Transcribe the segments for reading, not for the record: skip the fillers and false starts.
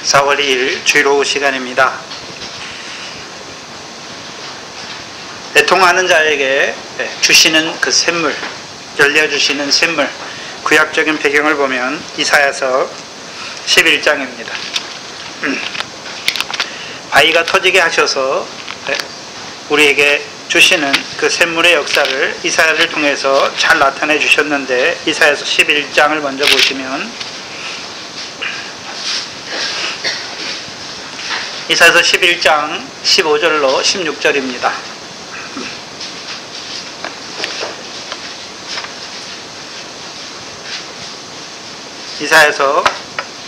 4월 2일 주일 오후 시간입니다. 애통하는 자에게 주시는 그 샘물, 열려주시는 샘물, 구약적인 배경을 보면 이사야서 11장입니다. 바위가 터지게 하셔서 우리에게 주시는 그 샘물의 역사를 이사야를 통해서 잘 나타내 주셨는데, 이사야서 11장을 먼저 보시면 이사야서 11장 15절로 16절입니다. 이사야서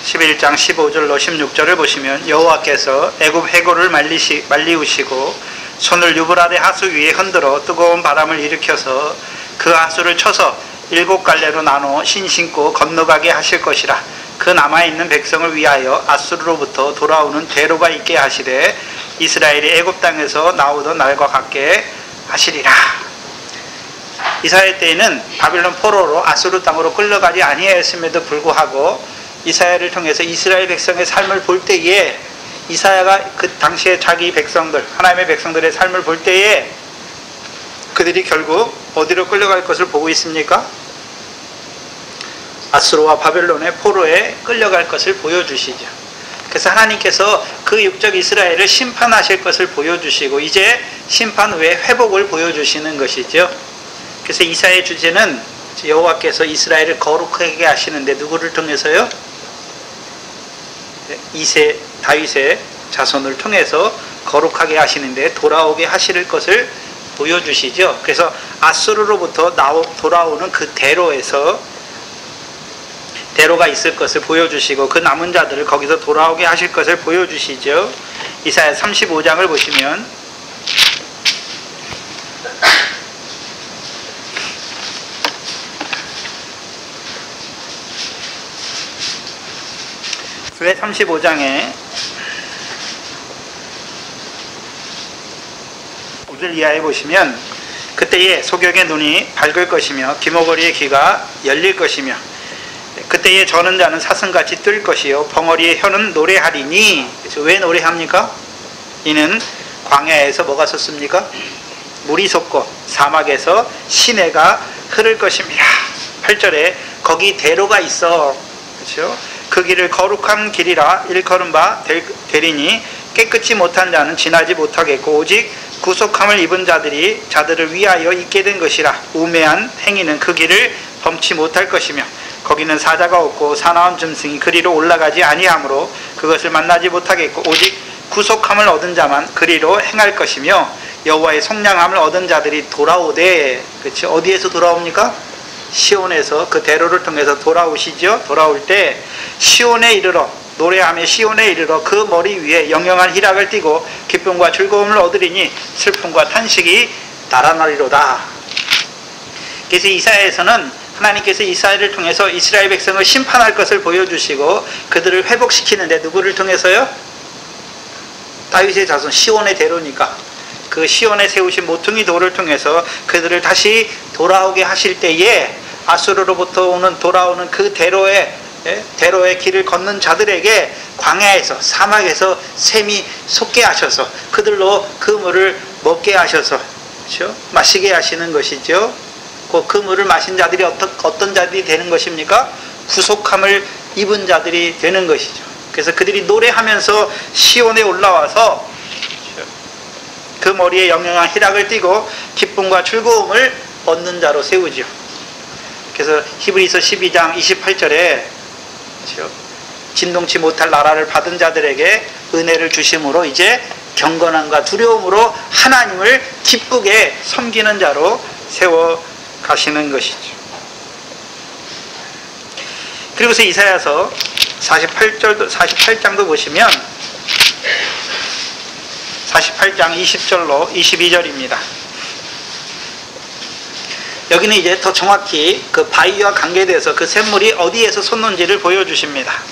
11장 15절로 16절을 보시면, 여호와께서 애굽 해골을 말리우시고 손을 유브라데 하수 위에 흔들어 뜨거운 바람을 일으켜서 그 하수를 쳐서 7갈래로 나눠 신신고 건너가게 하실 것이라. 그 남아있는 백성을 위하여 아수르로부터 돌아오는 대로가 있게 하시되 이스라엘이 애굽 땅에서 나오던 날과 같게 하시리라. 이사야 때에는 바빌론 포로로 아수르 땅으로 끌려가지 아니하였음에도 불구하고 이사야를 통해서 이스라엘 백성의 삶을 볼 때에, 이사야가 그 당시에 자기 백성들, 하나님의 백성들의 삶을 볼 때에 그들이 결국 어디로 끌려갈 것을 보고 있습니까? 아수르와 바벨론의 포로에 끌려갈 것을 보여주시죠. 그래서 하나님께서 그 육적 이스라엘을 심판하실 것을 보여주시고, 이제 심판 후에 회복을 보여주시는 것이죠. 그래서 이사야의 주제는 여호와께서 거룩하게 하시는데 누구를 통해서요? 다윗의 자손을 통해서 거룩하게 하시는데 돌아오게 하실 것을 보여주시죠. 그래서 아수르로부터 돌아오는 그 대로가 있을 것을 보여주시고, 그 남은 자들을 거기서 돌아오게 하실 것을 보여주시죠. 이사야 35장을 보시면 왜 35장에 5절 이하에 보시면, 그때에 소경의 눈이 밝을 것이며 기모거리의 귀가 열릴 것이며 그때에 저는 자는 사슴같이 뜰 것이요 벙어리의 혀는 노래하리니. 왜 노래합니까? 이는 광야에서 뭐가 솟습니까? 물이 솟고 사막에서 시내가 흐를 것입니다. 8절에 거기 대로가 있어, 그렇죠? 그 길을 거룩한 길이라 일컬은 바 되리니 깨끗이 못한 자는 지나지 못하겠고 오직 구속함을 입은 자들을 위하여 있게 된 것이라. 우매한 행위는 그 길을 범치 못할 것이며 거기는 사자가 없고 사나운 짐승이 그리로 올라가지 아니하므로 그것을 만나지 못하겠고 오직 구속함을 얻은 자만 그리로 행할 것이며 여호와의 속량함을 얻은 자들이 돌아오되. 그렇지? 어디에서 돌아옵니까? 시온에서 그 대로를 통해서 돌아오시죠. 돌아올 때 시온에 이르러, 노래하며 시온에 이르러 그 머리 위에 영영한 희락을 띠고 기쁨과 즐거움을 얻으리니 슬픔과 탄식이 달아나리로다. 그래서 이사야에서는 하나님께서 이사야를 통해서 이스라엘 백성을 심판할 것을 보여주시고 그들을 회복시키는데 누구를 통해서요? 다윗의 자손 시온의 대로니까 그 시온에 세우신 모퉁이 돌을 통해서 그들을 다시 돌아오게 하실 때에 아수르로부터 돌아오는 그 대로의 길을 걷는 자들에게 광야에서, 사막에서 샘이 솟게 하셔서 그들로 그 물을 먹게 하셔서, 그렇죠? 마시게 하시는 것이죠. 그 물을 마신 자들이 어떤 자들이 되는 것입니까? 구속함을 입은 자들이 되는 것이죠. 그래서 그들이 노래하면서 시온에 올라와서 그 머리에 영영한 희락을 띠고 기쁨과 즐거움을 얻는 자로 세우죠. 그래서 히브리서 12장 28절에 그렇죠? 진동치 못할 나라를 받은 자들에게 은혜를 주심으로 이제 경건함과 두려움으로 하나님을 기쁘게 섬기는 자로 세워 가시는 것이죠. 그리고서 이사야서 48장도 보시면 48장 20절로 22절입니다. 여기는 이제 더 정확히 그 바위와 관계돼서 그 샘물이 어디에서 솟는지를 보여주십니다.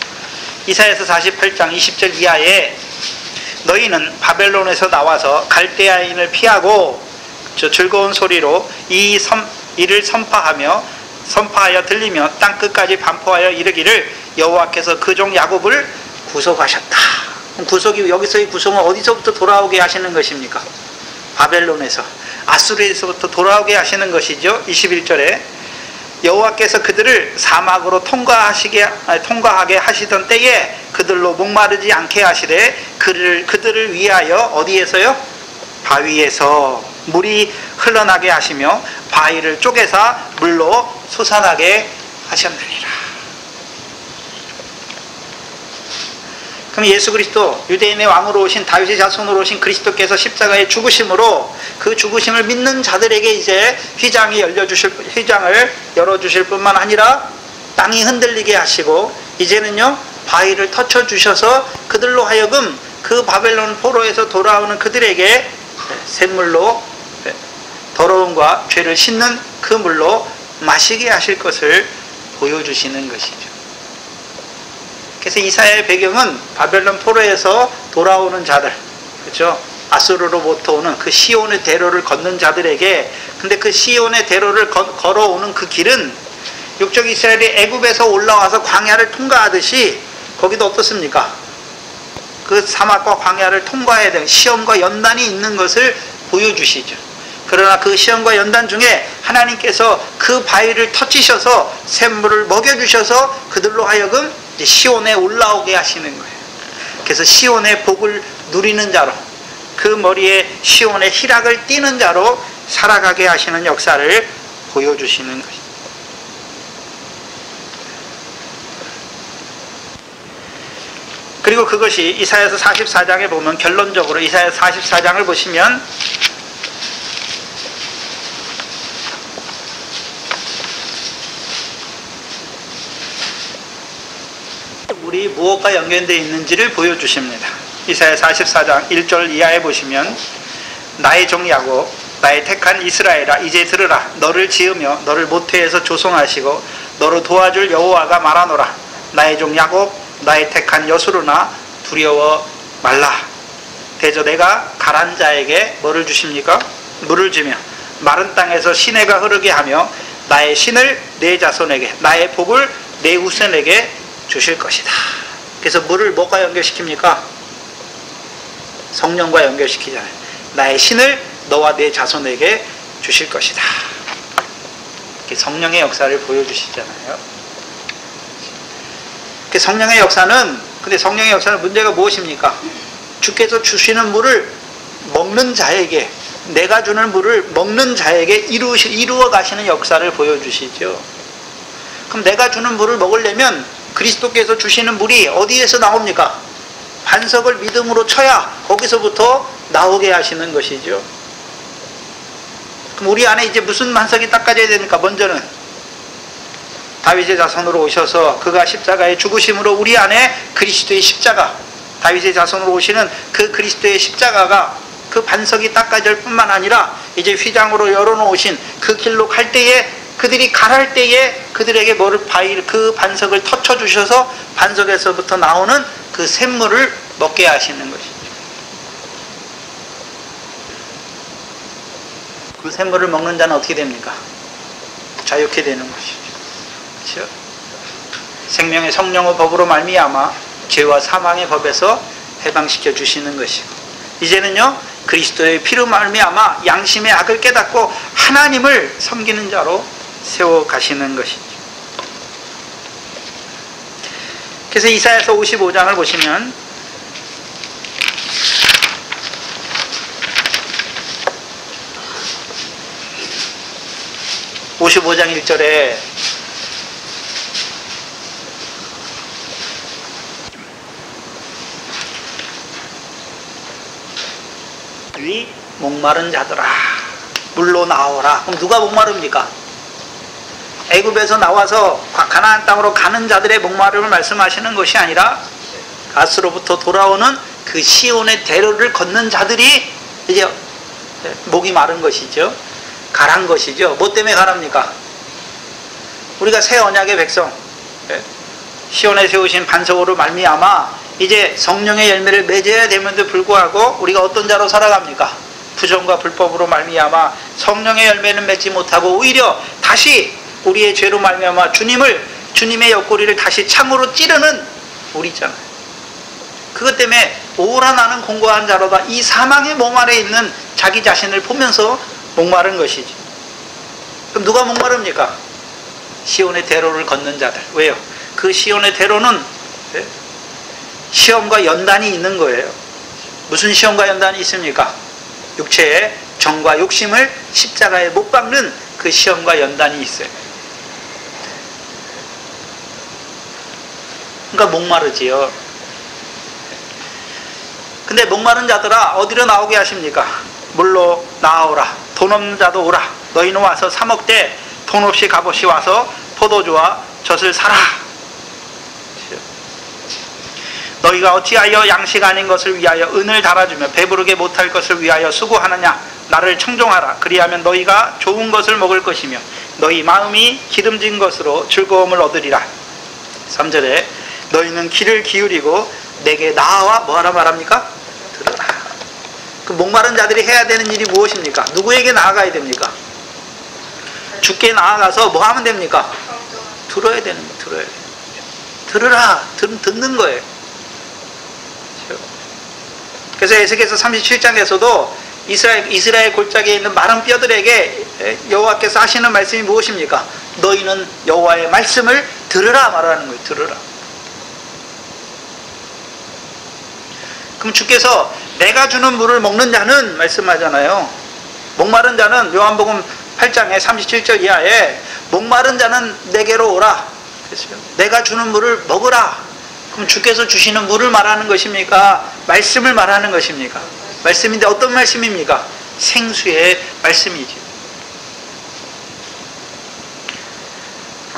이사야서 48장 20절 이하에 너희는 바벨론에서 나와서 갈대아인을 피하고 즐거운 소리로 이를 선파하여 들리며 땅끝까지 반포하여 이르기를 여호와께서 그 종 야곱을 구속하셨다. 그럼 구속이, 여기서의 구속은 어디서부터 돌아오게 하시는 것입니까? 바벨론에서, 아수르에서부터 돌아오게 하시는 것이죠. 21절에 여호와께서 그들을 사막으로 통과하게 하시던 때에 그들로 목마르지 않게 하시되 그들을 위하여 어디에서요? 바위에서 물이 흘러나게 하시며 바위를 쪼개사 물로 솟아나게 하셨느니라. 그럼 예수 그리스도, 유대인의 왕으로 오신, 다윗의 자손으로 오신 그리스도께서 십자가의 죽으심으로 그 죽으심을 믿는 자들에게 이제 휘장을 열어주실 뿐만 아니라 땅이 흔들리게 하시고, 이제는요 바위를 터쳐 주셔서 그들로 하여금 그 바벨론 포로에서 돌아오는 그들에게 샘물로 더러움과 죄를 씻는 그 물로 마시게 하실 것을 보여주시는 것이죠. 그래서 이사야의 배경은 바벨론 포로에서 돌아오는 자들, 그렇죠? 아수르로부터 오는 그 시온의 대로를 걷는 자들에게, 근데 그 시온의 대로를 걸어오는 그 길은 육적 이스라엘이 애굽에서 올라와서 광야를 통과하듯이 거기도 어떻습니까? 그 사막과 광야를 통과해야 되는 시험과 연단이 있는 것을 보여주시죠. 그러나 그 시험과 연단 중에 하나님께서 그 바위를 터치셔서 샘물을 먹여주셔서 그들로 하여금 시온에 올라오게 하시는 거예요. 그래서 시온의 복을 누리는 자로, 그 머리에 시온의 희락을 띠는 자로 살아가게 하시는 역사를 보여주시는 것입니다. 그리고 그것이 이사야서 44장에 보면, 결론적으로 이사야서 44장을 보시면 물이 무엇과 연결되어 있는지를 보여주십니다. 이사야 44장 1절 이하에 보시면, 나의 종 야곱, 나의 택한 이스라엘아, 이제 들으라. 너를 지으며 너를 모태에서 조성하시고 너를 도와줄 여호와가 말하노라. 나의 종 야곱, 나의 택한 여수르나 두려워 말라. 대저 내가 가란 자에게 뭐를 주십니까? 물을 주며 마른 땅에서 시내가 흐르게 하며 나의 신을 내 자손에게, 나의 복을 내 후손에게 주실 것이다. 그래서 물을 뭐가 연결시킵니까? 성령과 연결시키잖아요. 나의 신을 너와 내 자손에게 주실 것이다. 성령의 역사를 보여주시잖아요. 성령의 역사는, 근데 성령의 역사는 문제가 무엇입니까? 주께서 주시는 물을 먹는 자에게, 내가 주는 물을 먹는 자에게 이루어 가시는 역사를 보여주시죠. 그럼 내가 주는 물을 먹으려면 그리스도께서 주시는 물이 어디에서 나옵니까? 반석을 믿음으로 쳐야 거기서부터 나오게 하시는 것이죠. 그럼 우리 안에 이제 무슨 반석이 닦아져야 됩니까? 먼저는 다윗의 자손으로 오셔서 그가 십자가에 죽으심으로 우리 안에 그리스도의 십자가, 다윗의 자손으로 오시는 그 그리스도의 십자가가 그 반석이 닦아질 뿐만 아니라 이제 휘장으로 열어놓으신 그 길로 갈 때에, 그들이 가랄 때에 그들에게 그 반석을 터쳐 주셔서 반석에서부터 나오는 그 샘물을 먹게 하시는 것이죠. 그 샘물을 먹는 자는 어떻게 됩니까? 자유케 되는 것이죠. 그렇죠? 생명의 성령의 법으로 말미암아 죄와 사망의 법에서 해방시켜 주시는 것이고, 이제는요 그리스도의 피로 말미암아 양심의 악을 깨닫고 하나님을 섬기는 자로 세워 가시는 것이죠. 그래서 이사야서 55장을 보시면 (55장 1절에) 위 목마른 자들아 물로 나오라. 그럼 누가 목마릅니까? 애굽에서 나와서 가나안 땅으로 가는 자들의 목마름을 말씀하시는 것이 아니라 가스로부터 돌아오는 그 시온의 대로를 걷는 자들이 이제 목이 마른 것이죠. 가란 것이죠. 뭐 때문에 가랍니까? 우리가 새 언약의 백성, 시온에 세우신 반석으로 말미암아 이제 성령의 열매를 맺어야 됨에도 불구하고 우리가 어떤 자로 살아갑니까? 부정과 불법으로 말미암아 성령의 열매는 맺지 못하고 오히려 다시 우리의 죄로 말미암아 주님의 옆구리를 다시 창으로 찌르는 우리 있잖아요. 그것 때문에 오라 나는 공고한 자로다. 이 사망의 몸 아래 있는 자기 자신을 보면서 목마른 것이지. 그럼 누가 목마릅니까? 시온의 대로를 걷는 자들. 왜요? 그 시온의 대로는 시험과 연단이 있는 거예요. 무슨 시험과 연단이 있습니까? 육체의 정과 욕심을 십자가에 못 박는 그 시험과 연단이 있어요. 그러니까 목마르지요. 근데 목마른 자들아 어디로 나오게 하십니까? 물로 나오라. 돈 없는 자도 오라. 너희는 와서 사 먹되 돈 없이 값없이 와서 포도주와 젖을 사라. 너희가 어찌하여 양식 아닌 것을 위하여 은을 달아주며 배부르게 못할 것을 위하여 수고하느냐. 나를 청종하라. 그리하면 너희가 좋은 것을 먹을 것이며 너희 마음이 기름진 것으로 즐거움을 얻으리라. 3절에 너희는 귀를 기울이고 내게 나아와 뭐하라 말합니까? 들으라. 그 목마른 자들이 해야 되는 일이 무엇입니까? 누구에게 나아가야 됩니까? 주께 나아가서 뭐 하면 됩니까? 들어야 되는 거예요. 들어야 돼요. 들으라. 듣는 거예요. 그래서 에스겔서 37장에서도 이스라엘 골짜기에 있는 마른 뼈들에게 여호와께서 하시는 말씀이 무엇입니까? 너희는 여호와의 말씀을 들으라 말하는 거예요. 들으라. 그럼 주께서 내가 주는 물을 먹는 자는 말씀하잖아요. 목마른 자는 요한복음 8장에 37절 이하에 목마른 자는 내게로 오라. 그랬어요. 내가 주는 물을 먹으라. 그럼 주께서 주시는 물을 말하는 것입니까? 말씀을 말하는 것입니까? 말씀인데 어떤 말씀입니까? 생수의 말씀이죠.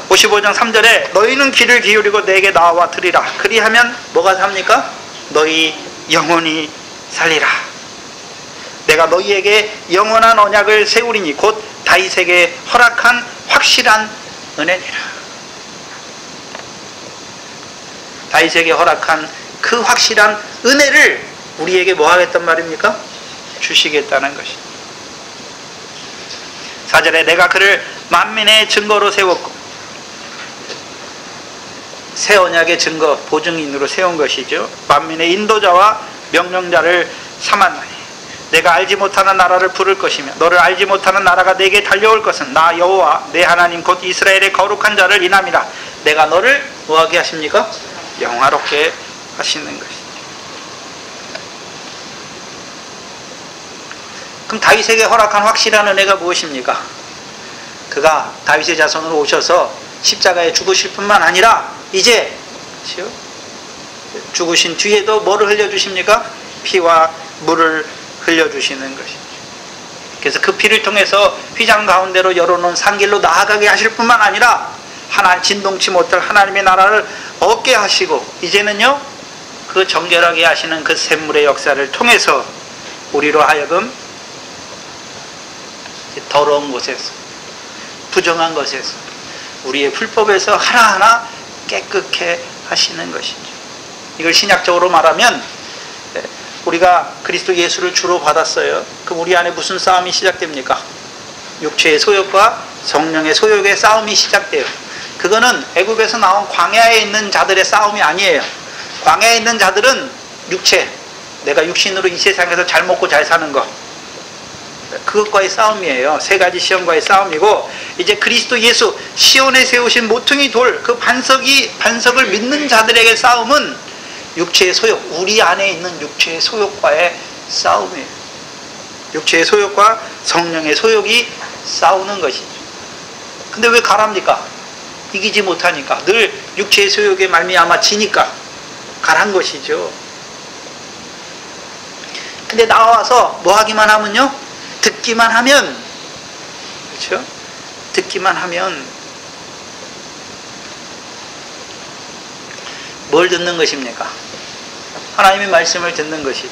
55장 3절에 너희는 귀를 기울이고 내게 나와 들으라. 그리하면 뭐가 삽니까? 너희 영원히 살리라. 내가 너희에게 영원한 언약을 세우리니 곧 다윗에게 허락한 확실한 은혜니라. 다윗에게 허락한 그 확실한 은혜를 우리에게 뭐 하겠단 말입니까? 주시겠다는 것이. 4절에 내가 그를 만민의 증거로 세웠고, 새 언약의 증거, 보증인으로 세운 것이죠. 만민의 인도자와 명령자를 삼았나니 내가 알지 못하는 나라를 부를 것이며 너를 알지 못하는 나라가 내게 달려올 것은 나 여호와 내 하나님 곧 이스라엘의 거룩한 자를 인함이라. 내가 너를 뭐하게 하십니까? 영화롭게 하시는 것이죠. 그럼 다윗에게 허락한 확실한 은혜가 무엇입니까? 그가 다윗의 자손으로 오셔서 십자가에 죽으실 뿐만 아니라 이제 죽으신 뒤에도 뭐를 흘려주십니까? 피와 물을 흘려주시는 것이죠. 그래서 그 피를 통해서 휘장 가운데로 열어놓은 산길로 나아가게 하실 뿐만 아니라 진동치 못할 하나님의 나라를 얻게 하시고 이제는요 그 정결하게 하시는 그 샘물의 역사를 통해서 우리로 하여금 더러운 곳에서 부정한 것에서 우리의 불법에서 하나하나 깨끗게 하시는 것이죠. 이걸 신약적으로 말하면 우리가 그리스도 예수를 주로 받았어요. 그럼 우리 안에 무슨 싸움이 시작됩니까? 육체의 소욕과 성령의 소욕의 싸움이 시작돼요. 그거는 애굽에서 나온 광야에 있는 자들의 싸움이 아니에요. 광야에 있는 자들은 육체, 내가 육신으로 이 세상에서 잘 먹고 잘 사는 것, 그것과의 싸움이에요. 세 가지 시험과의 싸움이고, 이제 그리스도 예수 시온에 세우신 모퉁이 돌, 그 반석을 믿는 자들에게 싸움은 육체의 소욕, 우리 안에 있는 육체의 소욕과의 싸움이에요. 육체의 소욕과 성령의 소욕이 싸우는 것이죠. 근데 왜 가랍니까? 이기지 못하니까, 늘 육체의 소욕에 말미암아 지니까 가란 것이죠. 근데 나와서 뭐 하기만 하면요? 듣기만 하면, 그렇죠? 듣기만 하면 뭘 듣는 것입니까? 하나님의 말씀을 듣는 것이죠.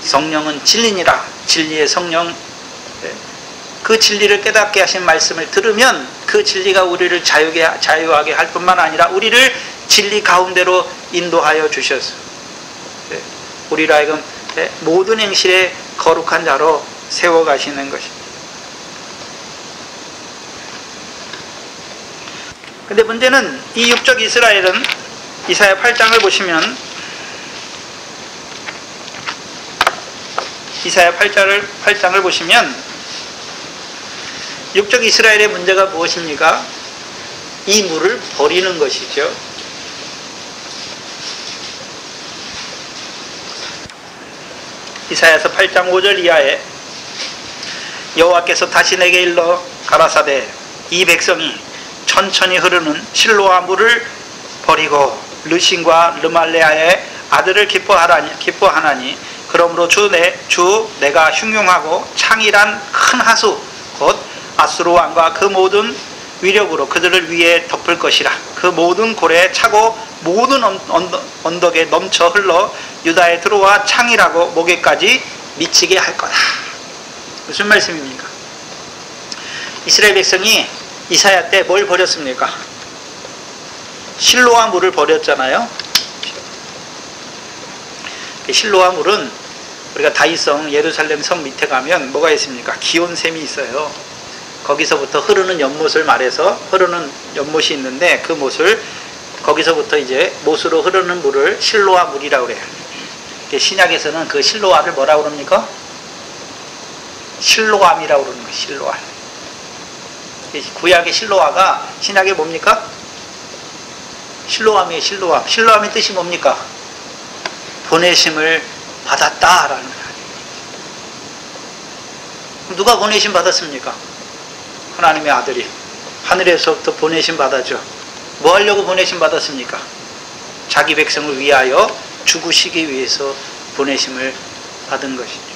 성령은 진리니라. 진리의 성령, 그 진리를 깨닫게 하신 말씀을 들으면 그 진리가 우리를 자유하게 할 뿐만 아니라 우리를 진리 가운데로 인도하여 주셔서 우리로 하여금 모든 행실에 거룩한 자로 세워가시는 것입니다. 근데 문제는 이 육적 이스라엘은 이사야 8장을 보시면 이사야 8장을 보시면 육적 이스라엘의 문제가 무엇입니까? 이 물을 버리는 것이죠. 이사야서 8장 5절 이하에 여호와께서 다시 내게 일러 가라사대 이 백성이 천천히 흐르는 실로아 물을 버리고 르신과 르말레아의 아들을 기뻐하나니 그러므로 주 내가 흉흉하고 창일한 큰 하수 곧 아수르 왕과 그 모든 위력으로 그들을 위에 덮을 것이라. 그 모든 고래에 차고 모든 언덕에 넘쳐 흘러 유다에 들어와 창일하고 목에까지 미치게 할 거다. 무슨 말씀입니까? 이스라엘 백성이 이사야 때 뭘 버렸습니까? 실로아 물을 버렸잖아요. 실로아 물은 우리가 다윗성 예루살렘 성 밑에 가면 뭐가 있습니까? 기온샘이 있어요. 거기서부터 흐르는 연못을 말해서 흐르는 연못이 있는데 그 못을 거기서부터 이제 못으로 흐르는 물을 실로아 물이라고 그래요. 신약에서는 그 실로아를 뭐라고 그럽니까? 실로암이라고 그러는 거예요. 실로암. 구약의 실로아가 신약에 뭡니까? 실로암이에요. 실로암. 실로암의 뜻이 뭡니까? 보내심을 받았다라는 거예요. 누가 보내심 받았습니까? 하나님의 아들이 하늘에서부터 보내심 받았죠. 뭐 하려고 보내심 받았습니까? 자기 백성을 위하여 죽으시기 위해서 보내심을 받은 것이죠.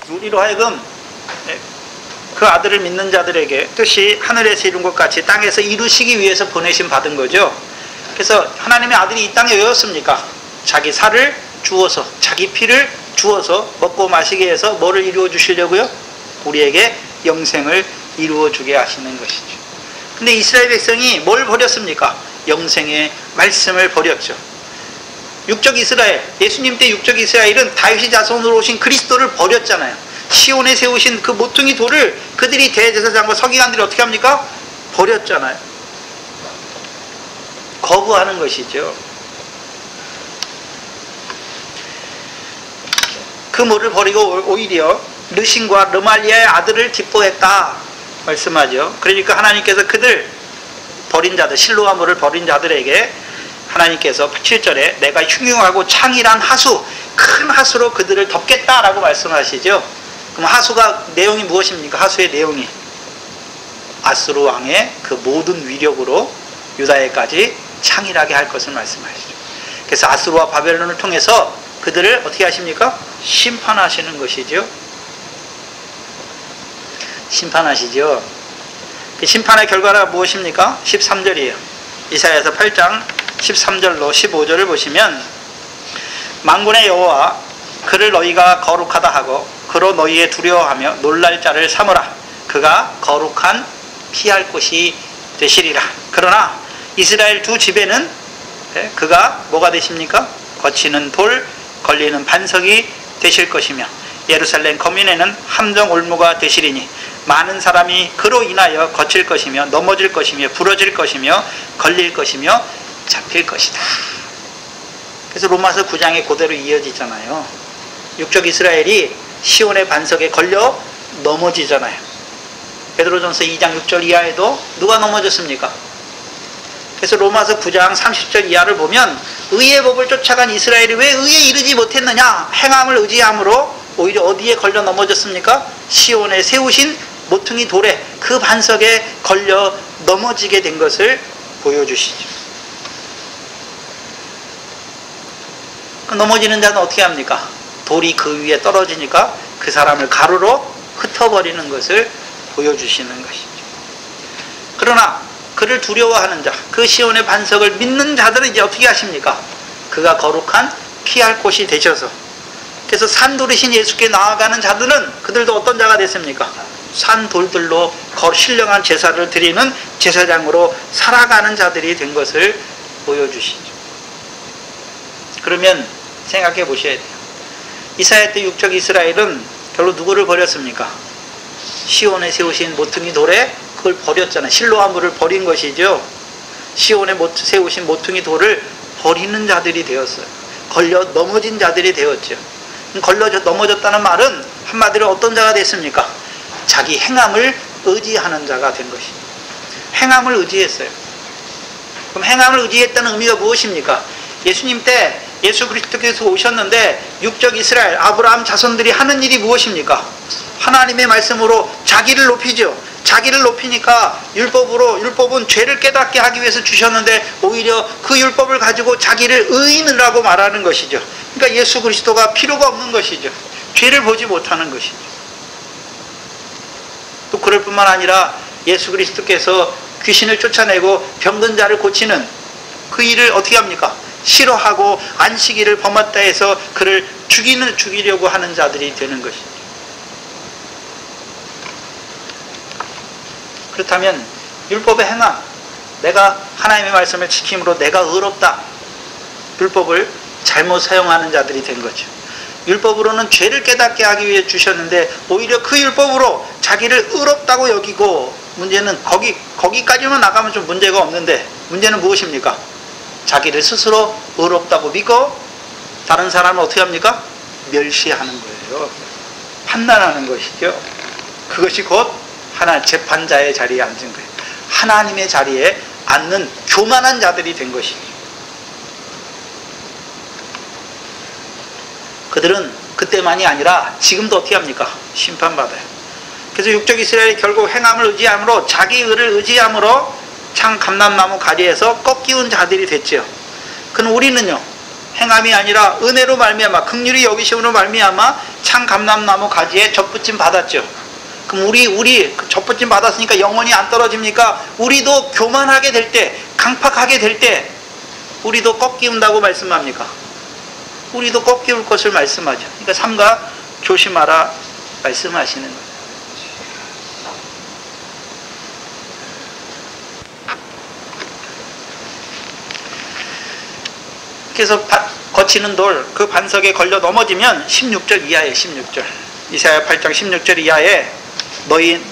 우리로 하여금 그 아들을 믿는 자들에게 뜻이 하늘에서 이룬 것 같이 땅에서 이루시기 위해서 보내심 받은 거죠. 그래서 하나님의 아들이 이 땅에 왜 왔습니까? 자기 살을 주어서 자기 피를 주어서 먹고 마시게 해서 뭐를 이루어 주시려고요? 우리에게 영생을 이루어 주게 하시는 것이죠. 근데 이스라엘 백성이 뭘 버렸습니까? 영생의 말씀을 버렸죠. 육적 이스라엘, 예수님 때 육적 이스라엘은 다윗의 자손으로 오신 그리스도를 버렸잖아요. 시온에 세우신 그 모퉁이 돌을 그들이 대제사장과 서기관들이 어떻게 합니까? 버렸잖아요. 거부하는 것이죠. 그 물을 버리고 오히려 르신과 르말리아의 아들을 기뻐했다 말씀하죠. 그러니까 하나님께서 그들 버린 자들, 실로아 물을 버린 자들에게 하나님께서 7절에 내가 흉흉하고 창일한 하수, 큰 하수로 그들을 덮겠다라고 말씀하시죠. 그럼 하수가 내용이 무엇입니까? 하수의 내용이 아수르 왕의 그 모든 위력으로 유다에까지 창일하게 할 것을 말씀하시죠. 그래서 아수르와 바벨론을 통해서 그들을 어떻게 하십니까? 심판하시는 것이죠. 심판하시죠. 그 심판의 결과가 무엇입니까? 13절이에요. 이사야서 8장 13절로 15절을 보시면 만군의 여호와 그를 너희가 거룩하다 하고 그로 너희의 두려워하며 놀랄 자를 삼으라. 그가 거룩한 피할 곳이 되시리라. 그러나 이스라엘 두 집에는 그가 뭐가 되십니까? 거치는 돌, 걸리는 반석이 되실 것이며 예루살렘 거민에는 함정 올무가 되시리니 많은 사람이 그로 인하여 거칠 것이며 넘어질 것이며 부러질 것이며 걸릴 것이며 잡힐 것이다. 그래서 로마서 9장에 그대로 이어지잖아요. 육적 이스라엘이 시온의 반석에 걸려 넘어지잖아요. 베드로전서 2장 6절 이하에도 누가 넘어졌습니까? 그래서 로마서 9장 30절 이하를 보면 의의 법을 쫓아간 이스라엘이 왜 의에 이르지 못했느냐? 행함을 의지함으로 오히려 어디에 걸려 넘어졌습니까? 시온에 세우신 모퉁이 돌에 그 반석에 걸려 넘어지게 된 것을 보여주시죠. 넘어지는 자는 어떻게 합니까? 돌이 그 위에 떨어지니까 그 사람을 가루로 흩어버리는 것을 보여주시는 것이죠. 그러나 그를 두려워하는 자, 그 시온의 반석을 믿는 자들은 이제 어떻게 하십니까? 그가 거룩한 피할 곳이 되셔서, 그래서 산돌이신 예수께 나아가는 자들은 그들도 어떤 자가 됐습니까? 산돌들로 신령한 제사를 드리는 제사장으로 살아가는 자들이 된 것을 보여주시죠. 그러면 생각해 보셔야 돼요. 이사야 때 육적 이스라엘은 결국 누구를 버렸습니까? 시온에 세우신 모퉁이 돌에 그걸 버렸잖아요. 실로아물을 버린 것이죠. 시온에 세우신 모퉁이 돌을 버리는 자들이 되었어요. 걸려 넘어진 자들이 되었죠. 걸려 넘어졌다는 말은 한마디로 어떤 자가 됐습니까? 자기 행함을 의지하는 자가 된 것이죠. 행함을 의지했어요. 그럼 행함을 의지했다는 의미가 무엇입니까? 예수님 때 예수 그리스도께서 오셨는데 육적 이스라엘 아브라함 자손들이 하는 일이 무엇입니까? 하나님의 말씀으로 자기를 높이죠. 자기를 높이니까 율법은 죄를 깨닫게 하기 위해서 주셨는데 오히려 그 율법을 가지고 자기를 의인이라고 말하는 것이죠. 그러니까 예수 그리스도가 필요가 없는 것이죠. 죄를 보지 못하는 것이죠. 또 그럴 뿐만 아니라 예수 그리스도께서 귀신을 쫓아내고 병든 자를 고치는 그 일을 어떻게 합니까? 싫어하고 안식일을 범했다 해서 그를 죽이려고 하는 자들이 되는 것이죠. 그렇다면 율법의 행함, 내가 하나님의 말씀을 지킴으로 내가 의롭다. 율법을 잘못 사용하는 자들이 된 거죠. 율법으로는 죄를 깨닫게 하기 위해 주셨는데 오히려 그 율법으로 자기를 의롭다고 여기고, 문제는 거기까지만 나가면 좀 문제가 없는데 문제는 무엇입니까? 자기를 스스로 의롭다고 믿고 다른 사람은 어떻게 합니까? 멸시하는 거예요. 판단하는 것이죠. 그것이 곧 재판자의 자리에 앉은 거예요. 하나님의 자리에 앉는 교만한 자들이 된 것이죠. 그들은 그때만이 아니라 지금도 어떻게 합니까? 심판받아요. 그래서 육적 이스라엘이 결국 행함을 의지함으로, 자기 의를 의지함으로 창 감람나무 가지에서 꺾이운 자들이 됐죠. 그럼 우리는요, 행함이 아니라 은혜로 말미암아, 긍휼히 여기심으로 말미암아 창 감람나무 가지에 접붙임 받았죠. 그럼 우리 접붙임 받았으니까 영원히 안 떨어집니까? 우리도 교만하게 될 때, 강팍하게 될 때 우리도 꺾이운다고 말씀합니까? 우리도 꺾이울 것을 말씀하죠. 그러니까 삼가 조심하라 말씀하시는 거예요. 그래서 거치는 돌, 그 반석에 걸려 넘어지면 16절 이하에 16절. 이사야 8장 16절 이하에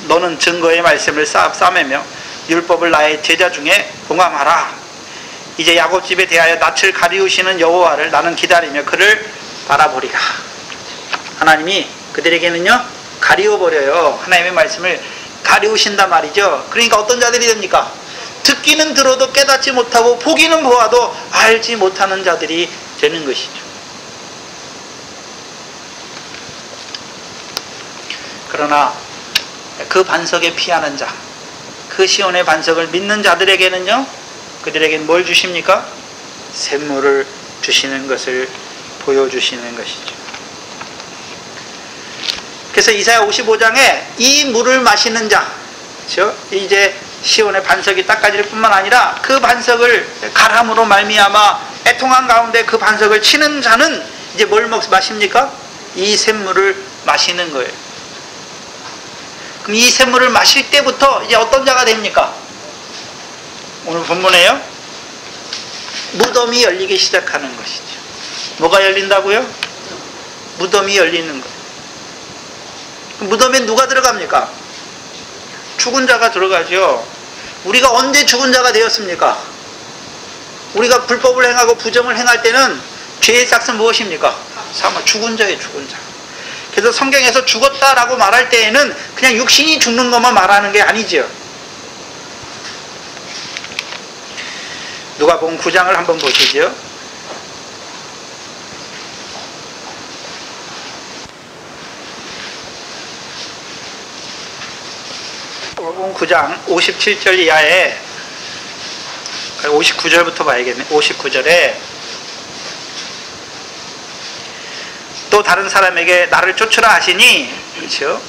너는 증거의 말씀을 싸매며 율법을 나의 제자 중에 봉함하라. 이제 야곱 집에 대하여 낯을 가리우시는 여호와를 나는 기다리며 그를 바라보리라. 하나님이 그들에게는요 가리워버려요. 하나님의 말씀을 가리우신단 말이죠. 그러니까 어떤 자들이 됩니까? 듣기는 들어도 깨닫지 못하고 보기는 보아도 알지 못하는 자들이 되는 것이죠. 그러나 그 반석에 피하는 자, 그 시온의 반석을 믿는 자들에게는요, 그들에게는 뭘 주십니까? 샘물을 주시는 것을 보여주시는 것이죠. 그래서 이사야 55장에 이 물을 마시는 자, 그렇죠? 이제 시온의 반석이 닦아질 뿐만 아니라 그 반석을 가람으로 말미암아 애통한 가운데 그 반석을 치는 자는 이제 뭘 마십니까? 이 샘물을 마시는 거예요. 그럼 이 샘물을 마실 때부터 이제 어떤 자가 됩니까? 오늘 본문에요, 무덤이 열리기 시작하는 것이죠. 뭐가 열린다고요? 무덤이 열리는 거예요. 무덤에 누가 들어갑니까? 죽은 자가 들어가죠. 우리가 언제 죽은 자가 되었습니까? 우리가 불법을 행하고 부정을 행할 때는 죄의 삭은 무엇입니까? 사마, 죽은 자예요, 죽은 자. 그래서 성경에서 죽었다라고 말할 때에는 그냥 육신이 죽는 것만 말하는 게 아니죠. 누가복음 9장을 한번 보시죠. 누가복음 9장 57절 이하에 59절부터 봐야겠네. 59절에 또 다른 사람에게 나를 쫓으라 하시니, 그렇죠?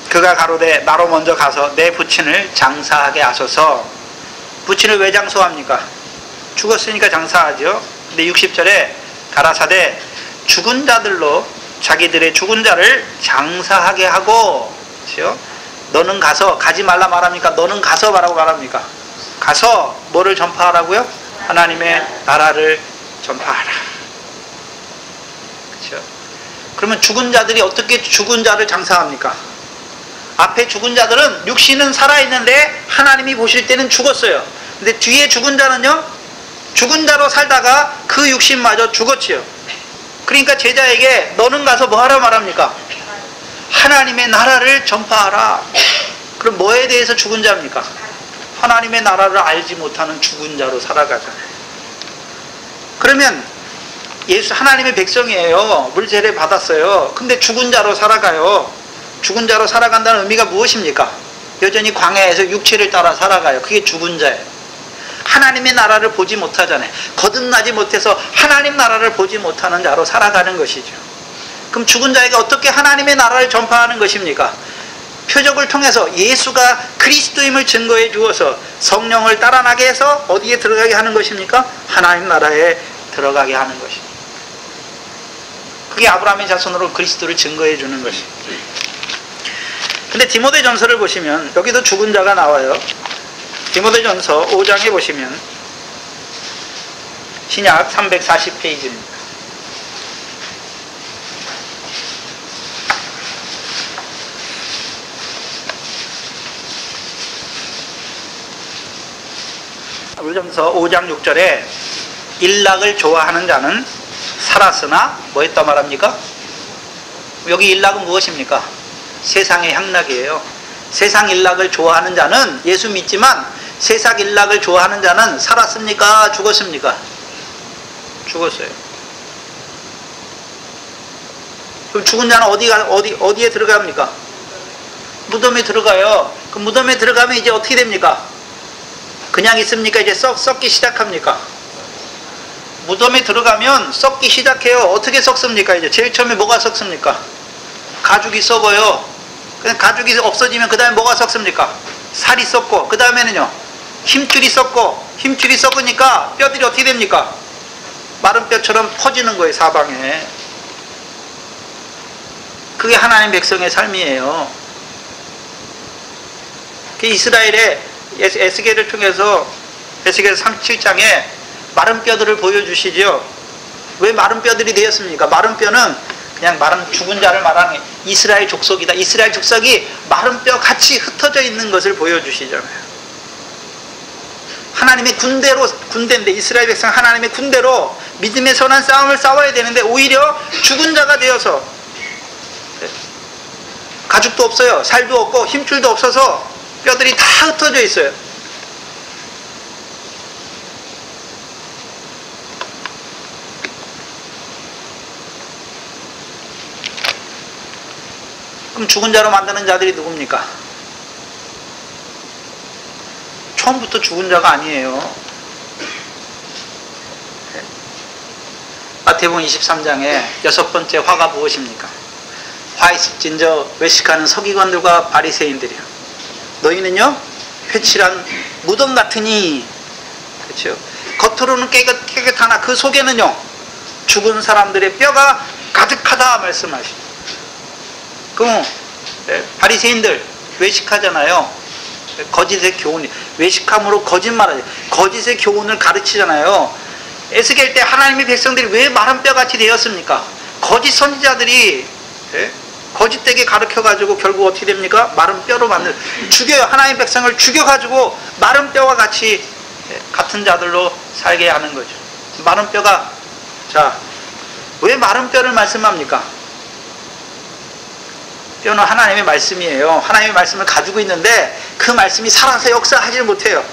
그가 가로되 나로 먼저 가서 내 부친을 장사하게 하소서. 부친을 왜 장사합니까? 죽었으니까 장사하죠. 근데 60절에 가라사대 죽은 자들로 자기들의 죽은 자를 장사하게 하고, 그렇죠? 너는 가서, 가지 말라 말합니까? 너는 가서 말하고 말합니까? 가서 뭐를 전파하라고요? 하나님의 나라를 전파하라. 그렇죠? 그러면 죽은 자들이 어떻게 죽은 자를 장사합니까? 앞에 죽은 자들은 육신은 살아있는데 하나님이 보실 때는 죽었어요. 근데 뒤에 죽은 자는요, 죽은 자로 살다가 그 육신마저 죽었지요. 그러니까 제자에게 너는 가서 뭐 하라 말합니까? 하나님의 나라를 전파하라. 그럼 뭐에 대해서 죽은 자입니까? 하나님의 나라를 알지 못하는 죽은 자로 살아가잖아요. 그러면 예수 하나님의 백성이에요. 물세례 받았어요. 근데 죽은 자로 살아가요. 죽은 자로 살아간다는 의미가 무엇입니까? 여전히 광야에서 육체를 따라 살아가요. 그게 죽은 자예요. 하나님의 나라를 보지 못하잖아요. 거듭나지 못해서 하나님 나라를 보지 못하는 자로 살아가는 것이죠. 그럼 죽은 자에게 어떻게 하나님의 나라를 전파하는 것입니까? 표적을 통해서 예수가 그리스도임을 증거해 주어서 성령을 따라나게 해서 어디에 들어가게 하는 것입니까? 하나님 나라에 들어가게 하는 것입니다. 그게 아브라함의 자손으로 그리스도를 증거해 주는 것입니다. 근데 디모데전서를 보시면 여기도 죽은 자가 나와요. 디모데전서 5장에 보시면 신약 340페이지입니다. 디모데전서 5장 6절에 일락을 좋아하는 자는 살았으나 뭐 했다 말합니까? 여기 일락은 무엇입니까? 세상의 향락이에요. 세상 일락을 좋아하는 자는, 예수 믿지만 세상 일락을 좋아하는 자는 살았습니까? 죽었습니까? 죽었어요. 그럼 죽은 자는 어디에 들어갑니까? 무덤에 들어가요. 그 무덤에 들어가면 이제 어떻게 됩니까? 그냥 있습니까? 이제 썩기 시작합니까? 무덤에 들어가면 썩기 시작해요. 어떻게 썩습니까? 이제 제일 처음에 뭐가 썩습니까? 가죽이 썩어요. 가죽이 없어지면 그 다음에 뭐가 썩습니까? 살이 썩고, 그 다음에는요, 힘줄이 썩고, 힘줄이 썩으니까 뼈들이 어떻게 됩니까? 마른 뼈처럼 퍼지는 거예요, 사방에. 그게 하나님 백성의 삶이에요. 그 이스라엘의 에스겔을 통해서 에스겔 37장에 마른 뼈들을 보여주시죠. 왜 마른 뼈들이 되었습니까? 마른 뼈는 그냥 마른 죽은 자를 말하는 이스라엘 족속이다. 이스라엘 족속이 마른 뼈 같이 흩어져 있는 것을 보여주시잖아요. 하나님의 군대인데, 이스라엘 백성 하나님의 군대로 믿음의 선한 싸움을 싸워야 되는데 오히려 죽은 자가 되어서 가죽도 없어요. 살도 없고 힘줄도 없어서 뼈들이 다 흩어져 있어요. 그럼 죽은 자로 만드는 자들이 누굽니까? 처음부터 죽은 자가 아니에요. 마태복음 23장에 6번째 화가 무엇입니까? 화 있을진저 외식하는 서기관들과 바리새인들이요. 너희는요, 회칠한 무덤 같으니, 그렇죠? 겉으로는 깨끗하나 그 속에는요, 죽은 사람들의 뼈가 가득하다 말씀하십니다. 그럼 바리새인들 외식하잖아요. 거짓의 교훈이, 외식함으로 거짓말하죠. 거짓의 교훈을 가르치잖아요. 에스겔 때 하나님의 백성들이 왜 마른 뼈같이 되었습니까? 거짓 선지자들이 거짓되게 가르쳐가지고 결국 어떻게 됩니까? 마른 뼈로 죽여요. 하나님의 백성을 죽여가지고 마른 뼈와 같이 같은 자들로 살게 하는 거죠. 마른 뼈가, 자, 왜 마른 뼈를 말씀합니까? 뼈는 하나님의 말씀이에요. 하나님의 말씀을 가지고 있는데 그 말씀이 살아서 역사하지 못해요.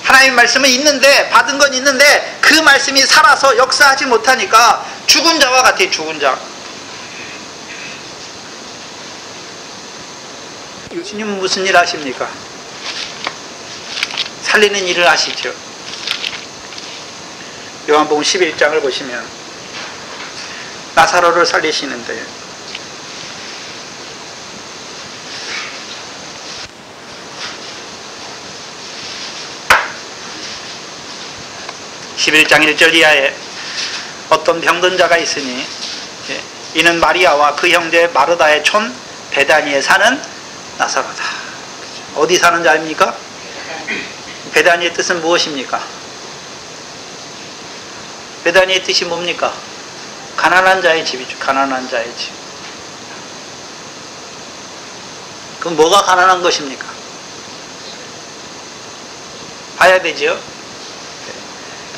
하나님의 말씀은 있는데, 받은 건 있는데 그 말씀이 살아서 역사하지 못하니까 죽은 자와 같아요. 죽은 자. 예수님은 무슨 일 하십니까? 살리는 일을 하시죠. 요한복음 11장을 보시면 나사로를 살리시는데, 11장 1절 이하에 어떤 병든 자가 있으니 이는 마리아와 그 형제 마르다의 촌 베다니에 사는 나사로다. 어디 사는 자입니까? 베다니의 뜻은 무엇입니까? 베다니의 뜻이 뭡니까? 가난한 자의 집이죠. 가난한 자의 집. 그 그럼 뭐가 가난한 것입니까? 봐야 되죠.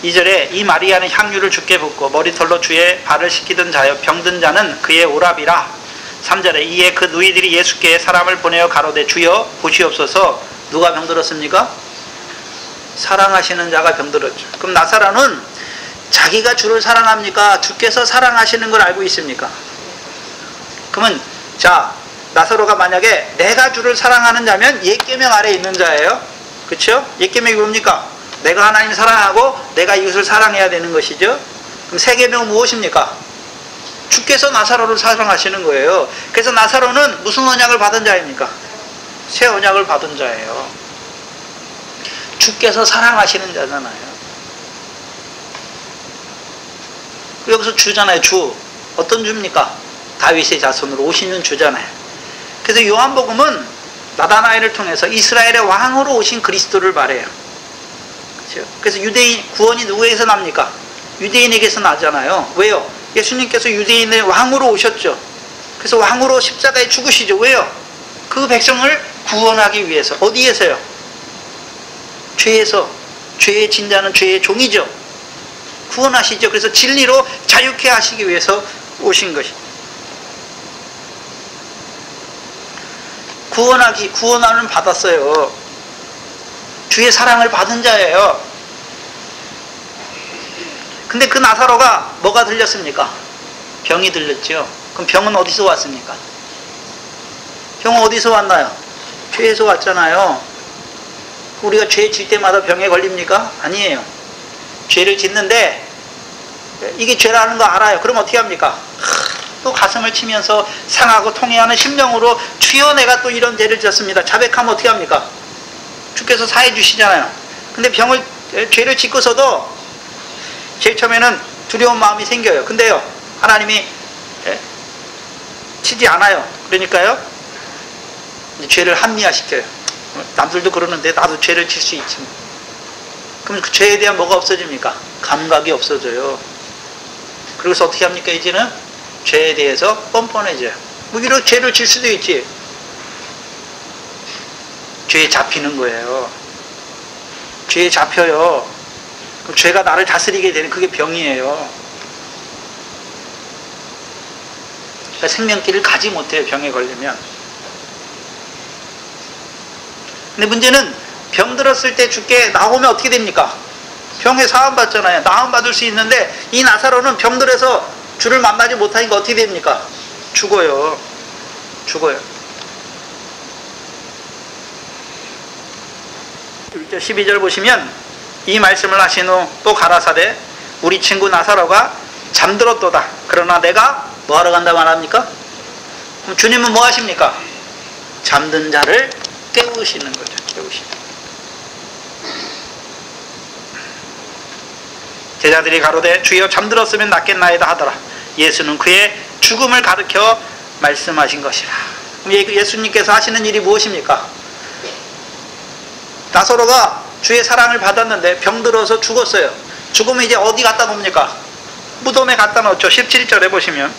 2절에 이 마리아는 향유를 주께 붓고 머리털로 주의 발을 씻기던 자여 병든 자는 그의 오랍이라. 3절에 이에 그 누이들이 예수께 사람을 보내어 가로되 주여 보시옵소서. 누가 병들었습니까? 사랑하시는 자가 병들었죠. 그럼 나사로는 자기가 주를 사랑합니까? 주께서 사랑하시는 걸 알고 있습니까? 그러면 자, 나사로가 만약에 내가 주를 사랑하는 자면 옛계명 아래에 있는 자예요. 그렇죠? 옛계명이 뭡니까? 내가 하나님을 사랑하고 내가 이웃을 사랑해야 되는 것이죠. 그럼 새 계명은 무엇입니까? 주께서 나사로를 사랑하시는 거예요. 그래서 나사로는 무슨 언약을 받은 자입니까? 새 언약을 받은 자예요. 주께서 사랑하시는 자잖아요. 여기서 주잖아요. 주. 어떤 주입니까? 다윗의 자손으로 오시는 주잖아요. 그래서 요한복음은 나다나엘을 통해서 이스라엘의 왕으로 오신 그리스도를 말해요. 그렇죠? 그래서 유대인 구원이 누구에게서 납니까? 유대인에게서 나잖아요. 왜요? 예수님께서 유대인의 왕으로 오셨죠. 그래서 왕으로 십자가에 죽으시죠. 왜요? 그 백성을 구원하기 위해서. 어디에서요? 죄에서. 죄의 진자는 죄의 종이죠. 구원하시죠. 그래서 진리로 자유케 하시기 위해서 오신 것이. 구원하는 받았어요. 주의 사랑을 받은 자예요. 근데 그 나사로가 뭐가 들렸습니까? 병이 들렸죠. 그럼 병은 어디서 왔습니까? 병은 어디서 왔나요? 죄에서 왔잖아요. 우리가 죄 질 때마다 병에 걸립니까? 아니에요. 죄를 짓는데 이게 죄라는 거 알아요. 그럼 어떻게 합니까? 또 가슴을 치면서 상하고 통해하는 심령으로 주여 내가 또 이런 죄를 지었습니다. 자백하면 어떻게 합니까? 주께서 사해 주시잖아요. 근데 죄를 짓고서도 제일 처음에는 두려운 마음이 생겨요. 근데요, 하나님이 치지 않아요. 그러니까요, 죄를 합리화시켜요. 남들도 그러는데 나도 죄를 질 수 있지. 그럼 그 죄에 대한 뭐가 없어집니까? 감각이 없어져요. 그래서 어떻게 합니까? 이제는 죄에 대해서 뻔뻔해져요. 뭐 이런 죄를 질 수도 있지. 죄에 잡히는 거예요. 죄에 잡혀요. 그럼 죄가 나를 다스리게 되는 그게 병이에요. 그러니까 생명길을 가지 못해요. 병에 걸리면. 근데 문제는 병 들었을 때 주께 나오면 어떻게 됩니까? 병에 사함 받잖아요. 나음 받을 수 있는데 이 나사로는 병 들어서 주를 만나지 못하니까 어떻게 됩니까? 죽어요. 죽어요. 1절 12절 보시면 이 말씀을 하신 후 또 가라사대 우리 친구 나사로가 잠들었도다. 그러나 내가 뭐하러 간다 말합니까? 그럼 주님은 뭐 하십니까? 잠든 자를 깨우시는 거죠. 깨우시는. 제자들이 가로되 주여 잠들었으면 낫겠나이다 하더라. 예수는 그의 죽음을 가르쳐 말씀하신 것이라. 그럼 예수님께서 하시는 일이 무엇입니까? 나사로가 주의 사랑을 받았는데 병들어서 죽었어요. 죽으면 이제 어디 갖다 놓습니까? 무덤에 갖다 놓죠. 17절에 보시면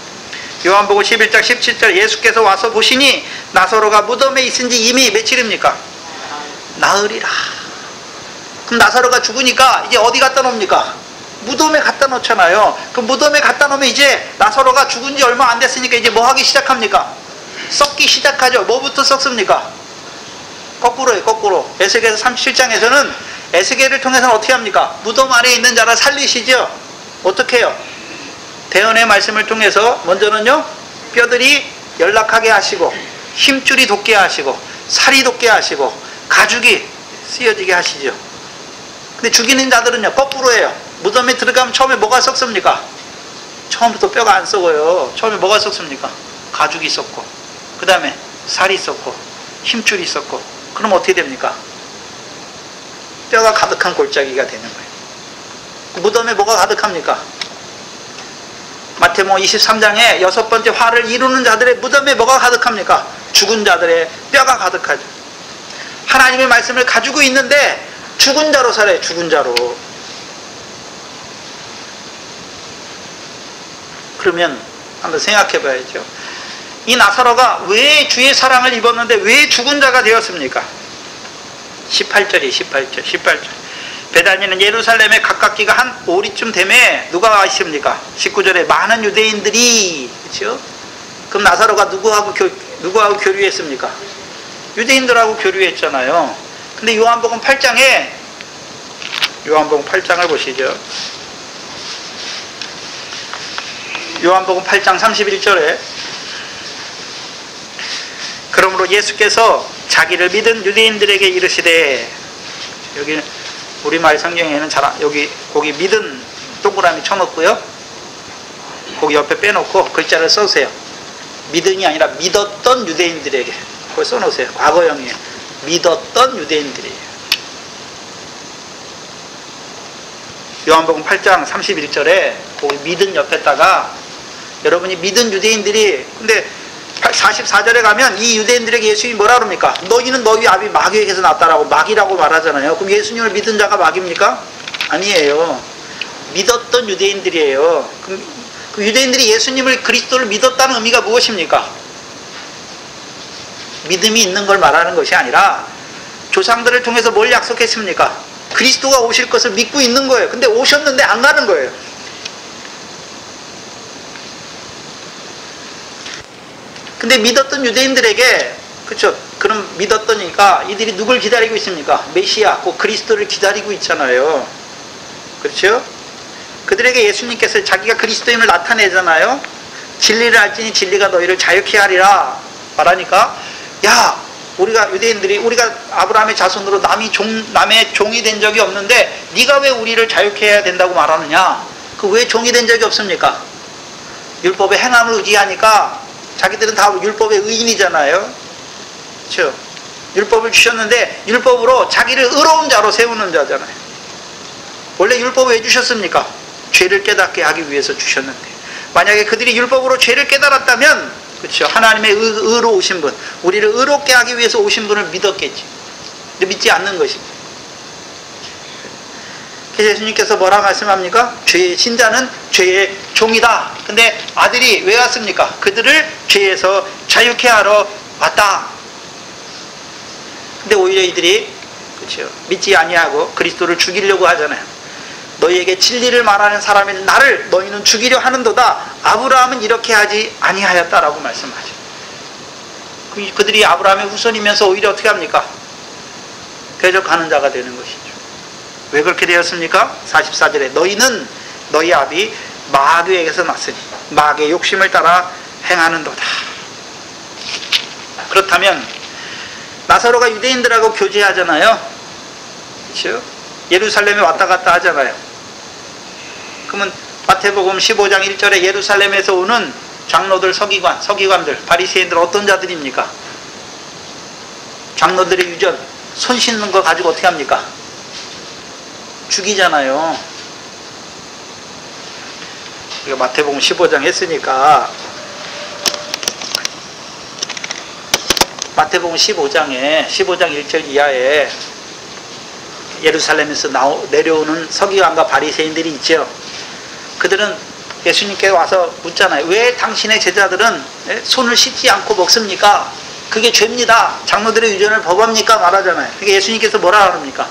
요한복음 11장 17절 예수께서 와서 보시니 나사로가 무덤에 있은지 이미 며칠입니까? 나흘이라. 그럼 나사로가 죽으니까 이제 어디 갖다 놓습니까? 무덤에 갖다 놓잖아요. 그 무덤에 갖다 놓으면 이제 나사로가 죽은 지 얼마 안 됐으니까 이제 뭐 하기 시작합니까? 썩기 시작하죠. 뭐부터 썩습니까? 거꾸로예요. 거꾸로. 에스겔서 37장에서는 에스겔을 통해서는 어떻게 합니까? 무덤 안에 있는 자를 살리시죠. 어떻게 해요? 대언의 말씀을 통해서 먼저는요, 뼈들이 연락하게 하시고 힘줄이 돋게 하시고 살이 돋게 하시고 가죽이 쓰여지게 하시죠. 근데 죽이는 자들은요 거꾸로 해요. 무덤에 들어가면 처음에 뭐가 썩습니까? 처음부터 뼈가 안 썩어요. 처음에 뭐가 썩습니까? 가죽이 썩고 그 다음에 살이 썩고 힘줄이 썩고. 그럼 어떻게 됩니까? 뼈가 가득한 골짜기가 되는 거예요. 무덤에 뭐가 가득합니까? 마태복음 23장에 6번째 화를 이루는 자들의 무덤에 뭐가 가득합니까? 죽은 자들의 뼈가 가득하죠. 하나님의 말씀을 가지고 있는데 죽은 자로 살아요. 죽은 자로. 그러면 한번 생각해 봐야죠. 이 나사로가 왜 주의 사랑을 입었는데 왜 죽은 자가 되었습니까? 18절. 베다니는 예루살렘에 가깝기가 한 오리쯤 되매 누가 와 있습니까? 19절에 많은 유대인들이, 그렇죠? 그럼 나사로가 누구하고 교류했습니까? 유대인들하고 교류했잖아요. 근데 요한복음 8장을 보시죠. 요한복음 8장 31절에 그러므로 예수께서 자기를 믿은 유대인들에게 이르시되, 여기 우리말 성경에는 거기 믿은 동그라미 쳐놓고요, 거기 옆에 빼놓고 글자를 써주세요. 믿은이 아니라 믿었던 유대인들에게, 그걸 써놓으세요. 과거형이에요. 믿었던 유대인들이에요. 요한복음 8장 31절에 거기 믿은 옆에다가 여러분이 믿은 유대인들이, 근데 44절에 가면 이 유대인들에게 예수님이 뭐라 그럽니까? 너희는 너희 아비 마귀에게서 났다라고, 마귀라고 말하잖아요. 그럼 예수님을 믿은 자가 마귀입니까? 아니에요. 믿었던 유대인들이에요. 그럼 그 유대인들이 예수님을, 그리스도를 믿었다는 의미가 무엇입니까? 믿음이 있는 걸 말하는 것이 아니라 조상들을 통해서 뭘 약속했습니까? 그리스도가 오실 것을 믿고 있는 거예요. 근데 오셨는데 안 가는 거예요. 근데 믿었던 유대인들에게, 그렇죠? 그럼 믿었더니까 이들이 누굴 기다리고 있습니까? 메시아, 그 그리스도를 기다리고 있잖아요. 그렇죠? 그들에게 예수님께서 자기가 그리스도임을 나타내잖아요. 진리를 알지니 진리가 너희를 자유케 하리라 말하니까, 야, 우리가 유대인들이, 우리가 아브라함의 자손으로 남의 종이 된 적이 없는데 네가 왜 우리를 자유케 해야 된다고 말하느냐? 그 왜 종이 된 적이 없습니까? 율법의 행함을 의지하니까 자기들은 다 율법의 의인이잖아요. 그렇죠? 율법을 주셨는데 율법으로 자기를 의로운 자로 세우는 자잖아요. 원래 율법을 왜 주셨습니까? 죄를 깨닫게 하기 위해서 주셨는데, 만약에 그들이 율법으로 죄를 깨달았다면, 그렇죠, 하나님의 의로우신 분, 우리를 의롭게 하기 위해서 오신 분을 믿었겠지. 근데 믿지 않는 것입니다. 그래서 예수님께서 뭐라 말씀합니까? 죄의 신자는 죄의 종이다. 근데 아들이 왜 왔습니까? 그들을 죄에서 자유케 하러 왔다. 근데 오히려 이들이, 그렇죠, 믿지 아니하고 그리스도를 죽이려고 하잖아요. 너희에게 진리를 말하는 사람인 나를 너희는 죽이려 하는도다. 아브라함은 이렇게 하지 아니하였다라고 말씀하죠. 그들이 아브라함의 후손이면서 오히려 어떻게 합니까? 대적하는 자가 되는 것이죠. 왜 그렇게 되었습니까? 44절에 너희는 너희 아비 마귀에게서 났으니 마귀의 욕심을 따라 행하는도다. 그렇다면 나사로가 유대인들하고 교제하잖아요. 그렇죠? 예루살렘에 왔다 갔다 하잖아요. 그러면 마태복음 15장 1절에 예루살렘에서 오는 장로들, 서기관들, 바리새인들 어떤 자들입니까? 장로들의 유전, 손 씻는 거 가지고 어떻게 합니까? 죽이잖아요. 우리가 마태복음 15장 했으니까 마태복음 15장 1절 이하에 예루살렘에서 내려오는 서기관과 바리새인들이 있죠. 그들은 예수님께 와서 묻잖아요. 왜 당신의 제자들은 손을 씻지 않고 먹습니까? 그게 죄입니다. 장로들의 유전을 범합니까? 말하잖아요. 그러니까 예수님께서 뭐라 합니까?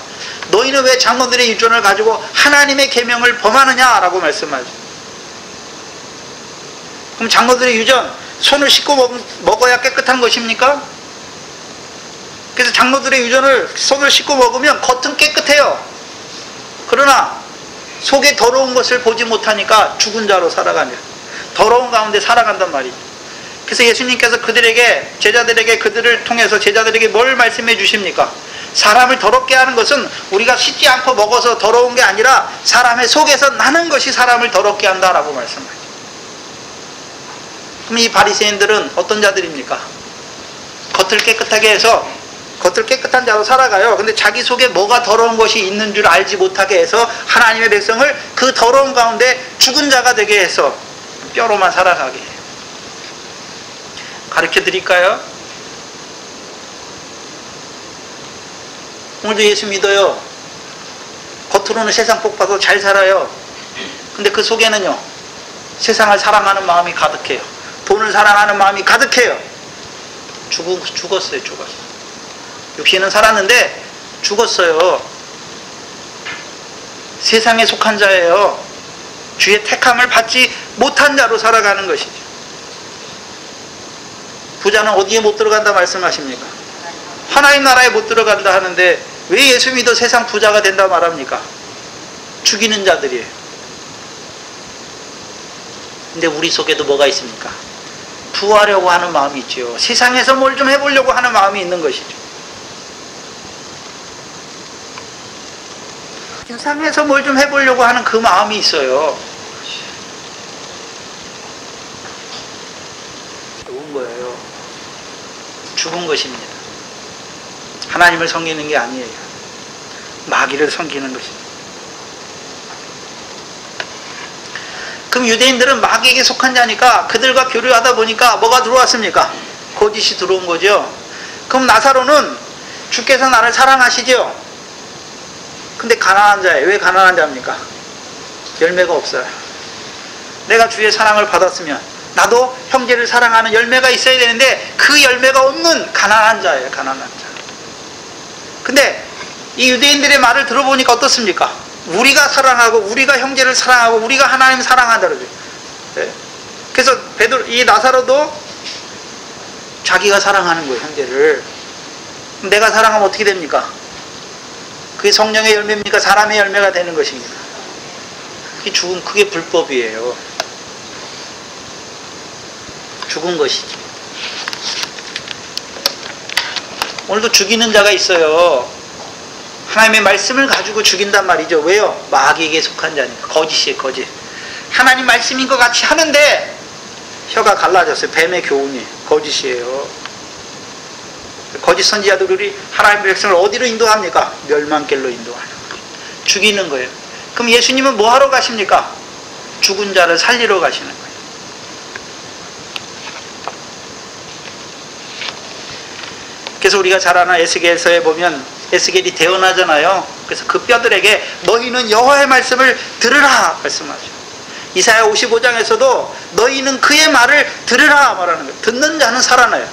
너희는 왜 장로들의 유전을 가지고 하나님의 계명을 범하느냐? 라고 말씀하죠. 그럼 장로들의 유전, 손을 씻고 먹어야 깨끗한 것입니까? 그래서 장로들의 유전을 손을 씻고 먹으면 겉은 깨끗해요. 그러나 속에 더러운 것을 보지 못하니까 죽은 자로 살아가냐. 더러운 가운데 살아간단 말이죠. 그래서 예수님께서 그들에게, 제자들에게, 그들을 통해서 제자들에게 뭘 말씀해 주십니까? 사람을 더럽게 하는 것은 우리가 씻지 않고 먹어서 더러운 게 아니라 사람의 속에서 나는 것이 사람을 더럽게 한다라고 말씀하죠. 그럼 이 바리새인들은 어떤 자들입니까? 겉을 깨끗하게 해서 겉을 깨끗한 자로 살아가요. 근데 자기 속에 뭐가 더러운 것이 있는 줄 알지 못하게 해서 하나님의 백성을 그 더러운 가운데 죽은 자가 되게 해서 뼈로만 살아가게 해요. 가르쳐 드릴까요? 오늘도 예수 믿어요. 겉으로는 세상 복 받아서 잘 살아요. 근데 그 속에는요, 세상을 사랑하는 마음이 가득해요. 돈을 사랑하는 마음이 가득해요. 죽었어요. 육신은 살았는데 죽었어요. 세상에 속한 자예요. 주의 택함을 받지 못한 자로 살아가는 것이죠. 부자는 어디에 못 들어간다 말씀하십니까? 하나님 나라에 못 들어간다 하는데 왜 예수 믿어 세상 부자가 된다 말합니까? 죽이는 자들이에요. 근데 우리 속에도 뭐가 있습니까? 부하려고 하는 마음이 있죠. 세상에서 뭘 좀 해보려고 하는 마음이 있는 것이죠. 세상에서 뭘 좀 해보려고 하는 그 마음이 있어요. 죽은 거예요. 죽은 것입니다. 하나님을 섬기는 게 아니에요. 마귀를 섬기는 것입니다. 그럼 유대인들은 마귀에게 속한 자니까 그들과 교류하다 보니까 뭐가 들어왔습니까? 거짓이 들어온 거죠. 그럼 나사로는 주께서 나를 사랑하시죠? 근데 가난한 자예요. 왜 가난한 자입니까? 열매가 없어요. 내가 주의 사랑을 받았으면 나도 형제를 사랑하는 열매가 있어야 되는데 그 열매가 없는 가난한 자예요. 가난한 자. 근데 이 유대인들의 말을 들어보니까 어떻습니까? 우리가 사랑하고 우리가 형제를 사랑하고 우리가 하나님을 사랑한다 그러죠. 네? 그래서 이 나사로도 자기가 사랑하는 거예요. 형제를. 내가 사랑하면 어떻게 됩니까? 그게 성령의 열매입니까? 사람의 열매가 되는 것입니다. 그게 죽은, 그게 불법이에요. 죽은 것이지. 오늘도 죽이는 자가 있어요. 하나님의 말씀을 가지고 죽인단 말이죠. 왜요? 마귀에게 속한 자니까. 거짓이에요, 거짓. 하나님 말씀인 것 같이 하는데 혀가 갈라졌어요. 뱀의 교훈이 거짓이에요. 거짓 선지자들이 하나님의 백성을 어디로 인도합니까? 멸망길로 인도하는 거예요. 죽이는 거예요. 그럼 예수님은 뭐 하러 가십니까? 죽은 자를 살리러 가시는 거예요. 그래서 우리가 잘 아는 에스겔서에 보면 에스겔이 대언하잖아요. 그래서 그 뼈들에게 너희는 여호와의 말씀을 들으라 말씀하죠. 이사야 55장에서도 너희는 그의 말을 들으라 말하는 거예요. 듣는 자는 살아나요.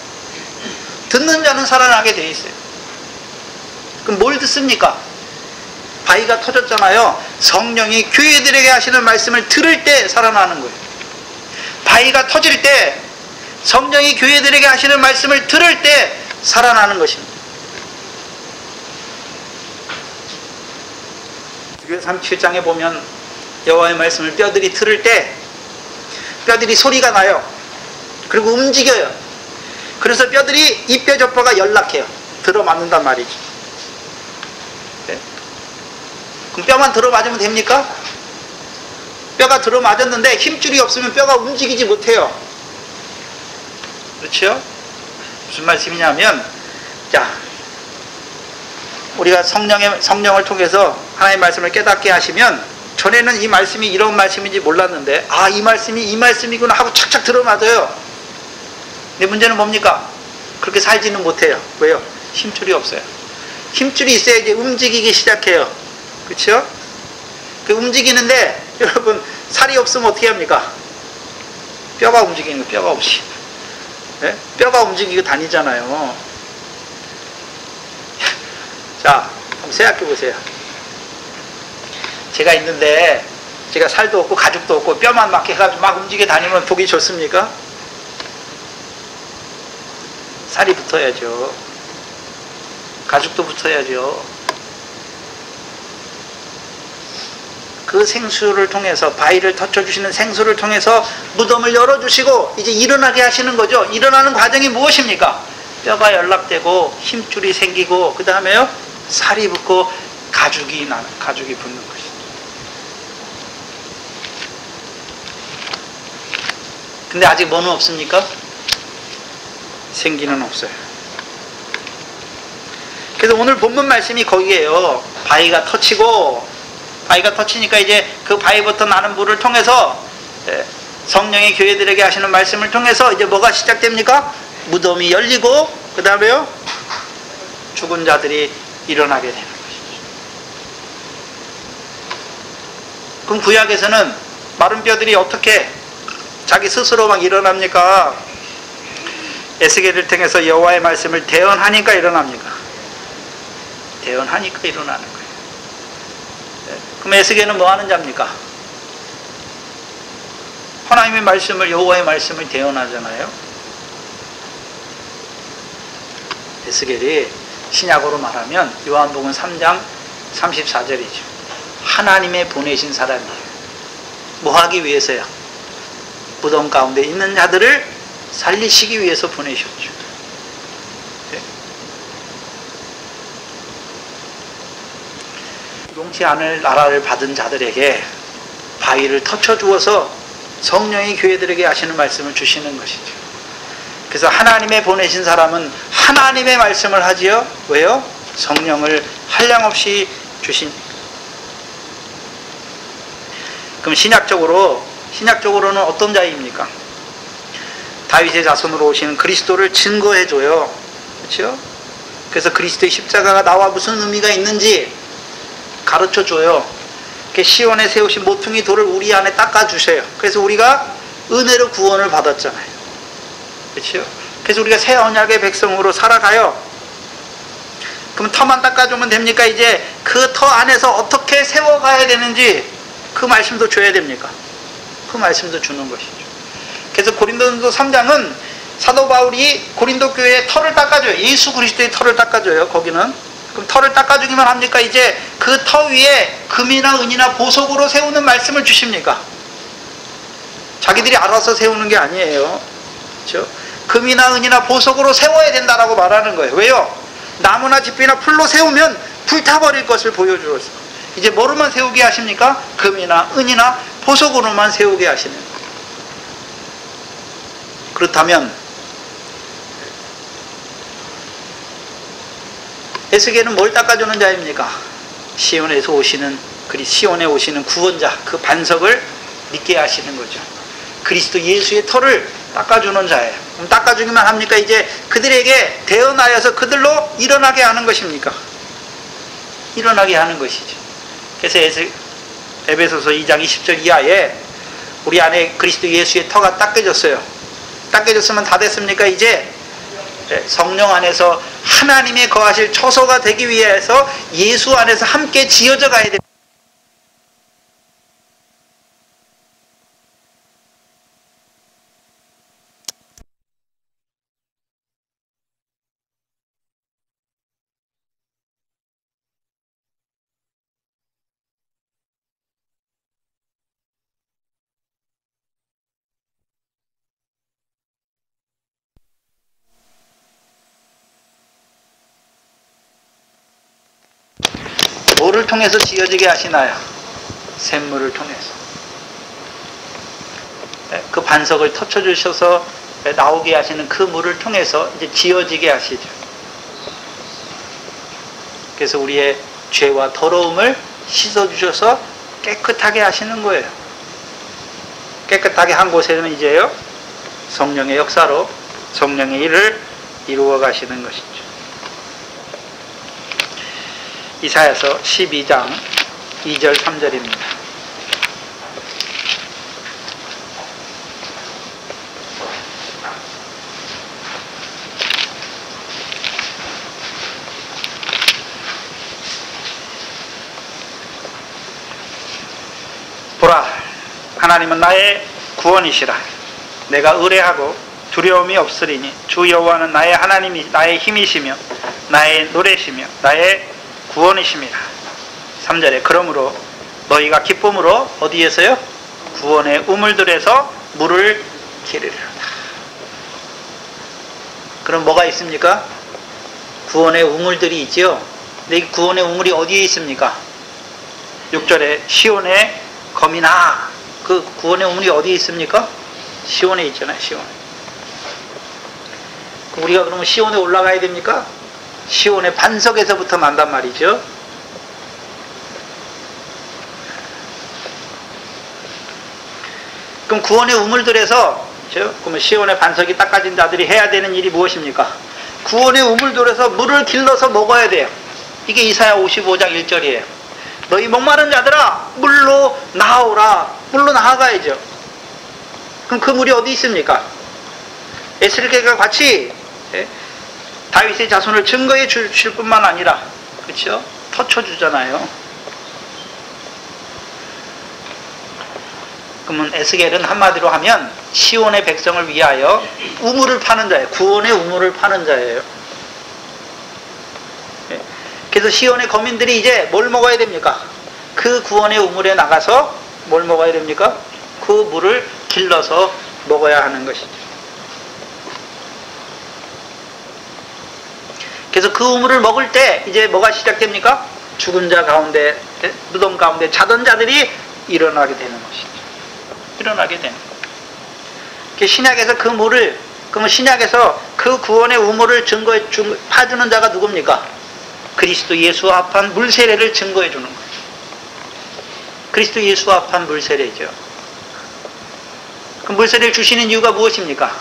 듣는 자는 살아나게 돼 있어요. 그럼 뭘 듣습니까? 바위가 터졌잖아요. 성령이 교회들에게 하시는 말씀을 들을 때 살아나는 거예요. 바위가 터질 때 성령이 교회들에게 하시는 말씀을 들을 때 살아나는 것입니다. 주의 37장에 보면 여호와의 말씀을 뼈들이 들을 때 뼈들이 소리가 나요. 그리고 움직여요. 그래서 뼈들이 이 뼈 저 뼈가 연락해요. 들어맞는단 말이죠. 네. 그럼 뼈만 들어맞으면 됩니까? 뼈가 들어맞았는데 힘줄이 없으면 뼈가 움직이지 못해요. 그렇죠? 무슨 말씀이냐면, 자, 우리가 성령을 통해서 하나님의 말씀을 깨닫게 하시면, 전에는 이 말씀이 이런 말씀인지 몰랐는데, 아, 이 말씀이 이 말씀이구나 하고 착착 들어맞아요. 근데 문제는 뭡니까? 그렇게 살지는 못해요. 왜요? 힘줄이 없어요. 힘줄이 있어야 이제 움직이기 시작해요. 그렇죠? 그 움직이는데, 여러분, 살이 없으면 어떻게 합니까? 뼈가 움직이는 거, 뼈가 없이. 네? 뼈가 움직이고 다니잖아요. 자, 한번 생각해 보세요. 제가 있는데 제가 살도 없고 가죽도 없고 뼈만 막 해가지고 막 움직여 다니면 보기 좋습니까? 살이 붙어야죠. 가죽도 붙어야죠. 그 생수를 통해서, 바위를 터쳐주시는 생수를 통해서 무덤을 열어주시고 이제 일어나게 하시는 거죠. 일어나는 과정이 무엇입니까? 뼈가 연락되고 힘줄이 생기고 그 다음에요 살이 붙고 가죽이 붙는 것이죠. 근데 아직 뭐는 없습니까? 생기는 없어요. 그래서 오늘 본문 말씀이 거기에요. 바위가 터치니까 이제 그 바위부터 나는 물을 통해서 성령이 교회들에게 하시는 말씀을 통해서 이제 뭐가 시작됩니까? 무덤이 열리고 그 다음에요 죽은 자들이 일어나게 되는 것이죠. 그럼 구약에서는 마른 뼈들이 어떻게 자기 스스로 막 일어납니까? 에스겔을 통해서 여호와의 말씀을 대언하니까 일어납니까? 대언하니까 일어나는 거예요. 그럼 에스겔은 뭐 하는 자입니까? 하나님의 말씀을, 여호와의 말씀을 대언하잖아요. 에스겔이 신약으로 말하면 요한복음 3장 34절이죠. 하나님의 보내신 사람이에요. 뭐 하기 위해서요? 무덤 가운데 있는 자들을 살리시기 위해서 보내셨죠. 네? 용치 않을 나라를 받은 자들에게 바위를 터쳐 주어서 성령이 교회들에게 하시는 말씀을 주시는 것이죠. 그래서 하나님의 보내신 사람은 하나님의 말씀을 하지요. 왜요? 성령을 한량없이 주신. 그럼 신약적으로는 어떤 자입니까? 다윗의 자손으로 오시는 그리스도를 증거해줘요. 그렇죠? 그래서 그리스도의 십자가가 나와 무슨 의미가 있는지 가르쳐줘요. 시온에 세우신 모퉁이 돌을 우리 안에 닦아주세요. 그래서 우리가 은혜로 구원을 받았잖아요. 그렇죠? 그래서 우리가 새 언약의 백성으로 살아가요. 그럼 터만 닦아주면 됩니까? 이제 그 터 안에서 어떻게 세워가야 되는지 그 말씀도 줘야 됩니까? 그 말씀도 주는 것이죠. 그래서 고린도전서 3장은 사도 바울이 고린도 교회의 터를 닦아줘요. 예수 그리스도의 터를 닦아줘요. 거기는. 그럼 터를 닦아주기만 합니까? 이제 그 터 위에 금이나 은이나 보석으로 세우는 말씀을 주십니까? 자기들이 알아서 세우는 게 아니에요. 그렇죠? 금이나 은이나 보석으로 세워야 된다라고 말하는 거예요. 왜요? 나무나 집이나 풀로 세우면 불타버릴 것을 보여주어서 이제 뭐로만 세우게 하십니까? 금이나 은이나 보석으로만 세우게 하시는 거예요. 그렇다면 에스겔은 뭘 닦아주는 자입니까? 시온에서 오시는, 시온에 오시는 구원자, 그 반석을 믿게 하시는 거죠. 그리스도 예수의 터를 닦아주는 자예요. 그럼 닦아주기만 합니까? 이제 그들에게 대언하여서 그들로 일어나게 하는 것입니까? 일어나게 하는 것이죠. 그래서 에베소서 2장 20절 이하에 우리 안에 그리스도 예수의 터가 닦여졌어요. 닦여졌으면 다 됐습니까? 이제 성령 안에서 하나님의 거하실 처소가 되기 위해서 예수 안에서 함께 지어져 가야 됩니다. 뭐를 통해서 지어지게 하시나요? 샘물을 통해서. 그 반석을 터쳐주셔서 나오게 하시는 그 물을 통해서 이제 지어지게 하시죠. 그래서 우리의 죄와 더러움을 씻어주셔서 깨끗하게 하시는 거예요. 깨끗하게 한 곳에는 이제요, 성령의 역사로 성령의 일을 이루어 가시는 것이죠. 이사야서 12장 2절 3절입니다. 보라, 하나님은 나의 구원이시라. 내가 의뢰하고 두려움이 없으리니 주 여호와는 나의 하나님이 나의 힘이시며 나의 노래시며 나의 구원이십니다. 3절에 그러므로 너희가 기쁨으로 어디에서요? 구원의 우물들에서 물을 기르리로다. 그럼 뭐가 있습니까? 구원의 우물들이 있죠. 근데 이 구원의 우물이 어디에 있습니까? 6절에 시온의 검이나, 그 구원의 우물이 어디에 있습니까? 시온에 있잖아요. 시온에. 우리가 그러면 시온에 올라가야 됩니까? 시온의 반석에서부터 만단 말이죠. 그럼 구원의 우물들에서, 그러면 시온의 반석이 닦아진 자들이 해야 되는 일이 무엇입니까? 구원의 우물들에서 물을 길러서 먹어야 돼요. 이게 이사야 55장 1절이에요. 너희 목마른 자들아 물로 나오라. 물로 나아가야죠. 그럼 그 물이 어디 있습니까? 에스겔과 같이 다윗의 자손을 증거해 주실 뿐만 아니라, 그렇죠? 터쳐주잖아요. 그러면 에스겔은 한마디로 하면 시온의 백성을 위하여 우물을 파는 자예요. 구원의 우물을 파는 자예요. 그래서 시온의 거민들이 이제 뭘 먹어야 됩니까? 그 구원의 우물에 나가서 뭘 먹어야 됩니까? 그 물을 길러서 먹어야 하는 것이죠. 그래서 그 우물을 먹을 때 이제 뭐가 시작됩니까? 죽은 자 가운데, 무덤 가운데 자던 자들이 일어나게 되는 것이죠. 일어나게 되는 거예요. 신약에서 그 물을, 그러면 신약에서 그 구원의 우물을 파주는 자가 누굽니까? 그리스도 예수와 합한 물세례를 증거해 주는 거예요. 그리스도 예수와 합한 물세례죠. 그 물세례를 주시는 이유가 무엇입니까?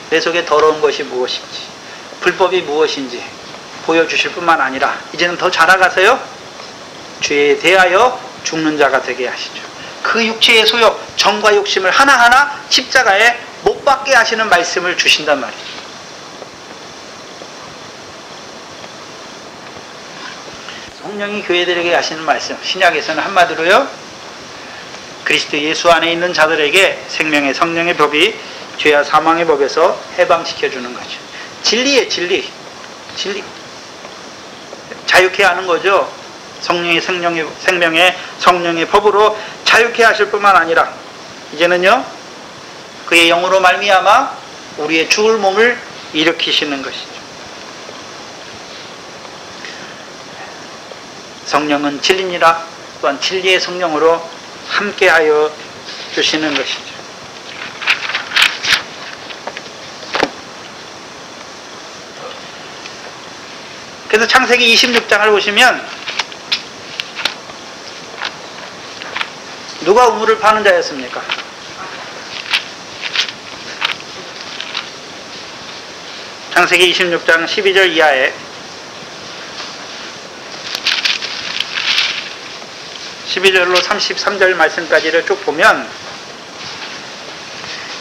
내 속에 더러운 것이 무엇인지, 불법이 무엇인지 보여주실 뿐만 아니라 이제는 더 자라가서요, 죄에 대하여 죽는 자가 되게 하시죠. 그 육체의 소욕, 정과 욕심을 하나하나 십자가에 못 박게 하시는 말씀을 주신단 말이죠. 성령이 교회들에게 하시는 말씀, 신약에서는 한마디로요, 그리스도 예수 안에 있는 자들에게 생명의 성령의 법이 죄와 사망의 법에서 해방시켜주는 거죠. 진리의 진리. 자유케 하는 거죠. 성령의 생명의 성령의 법으로 자유케 하실 뿐만 아니라 이제는요, 그의 영으로 말미암아 우리의 죽을 몸을 일으키시는 것이죠. 성령은 진리니라. 또한 진리의 성령으로 함께하여 주시는 것이죠. 그래서 창세기 26장을 보시면 누가 우물을 파는 자였습니까? 창세기 26장 12절 이하에 12절로 33절 말씀까지를 쭉 보면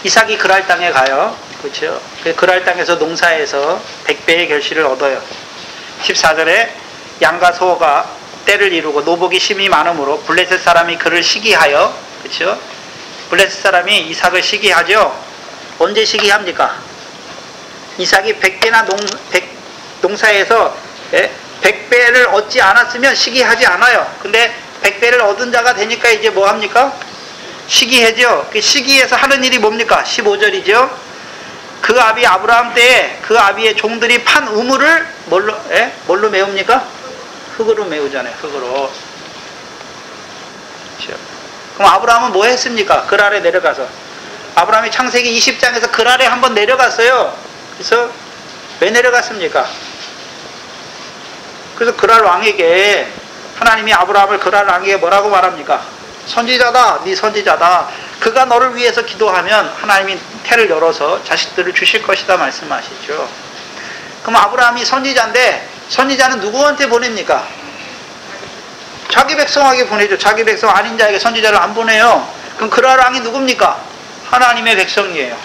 이삭이 그랄 땅에 가요. 그렇죠? 그랄 땅에서 농사해서 100배의 결실을 얻어요. 14절에 양과 소가 때를 이루고 노복이 심히 많으므로 블레셋 사람이 그를 시기하여, 그렇죠? 블레셋 사람이 이삭을 시기하죠. 언제 시기합니까? 이삭이 100배나 농사해서 100배를 얻지 않았으면 시기하지 않아요. 근데 100배를 얻은 자가 되니까 이제 뭐 합니까? 시기해죠. 시기해서 하는 일이 뭡니까? 15절이죠. 그 아비 아브라함 때에 그 아비의 종들이 판 우물을 뭘로 메웁니까? 흙으로 메우잖아요. 흙으로. 그렇죠? 그럼 아브라함은 뭐 했습니까? 그랄에 내려가서. 아브라함이 창세기 20장에서 그랄에 한번 내려갔어요. 그래서 왜 내려갔습니까? 그래서 그랄 왕에게 하나님이 아브라함을 그랄 왕에게 뭐라고 말합니까? 선지자다. 네 선지자다. 그가 너를 위해서 기도하면 하나님이 태를 열어서 자식들을 주실 것이다 말씀하시죠. 그럼 아브라함이 선지자인데 선지자는 누구한테 보냅니까? 자기 백성에게 보내죠. 자기 백성 아닌 자에게 선지자를 안 보내요. 그럼 그랄 왕이 누굽니까? 하나님의 백성이에요.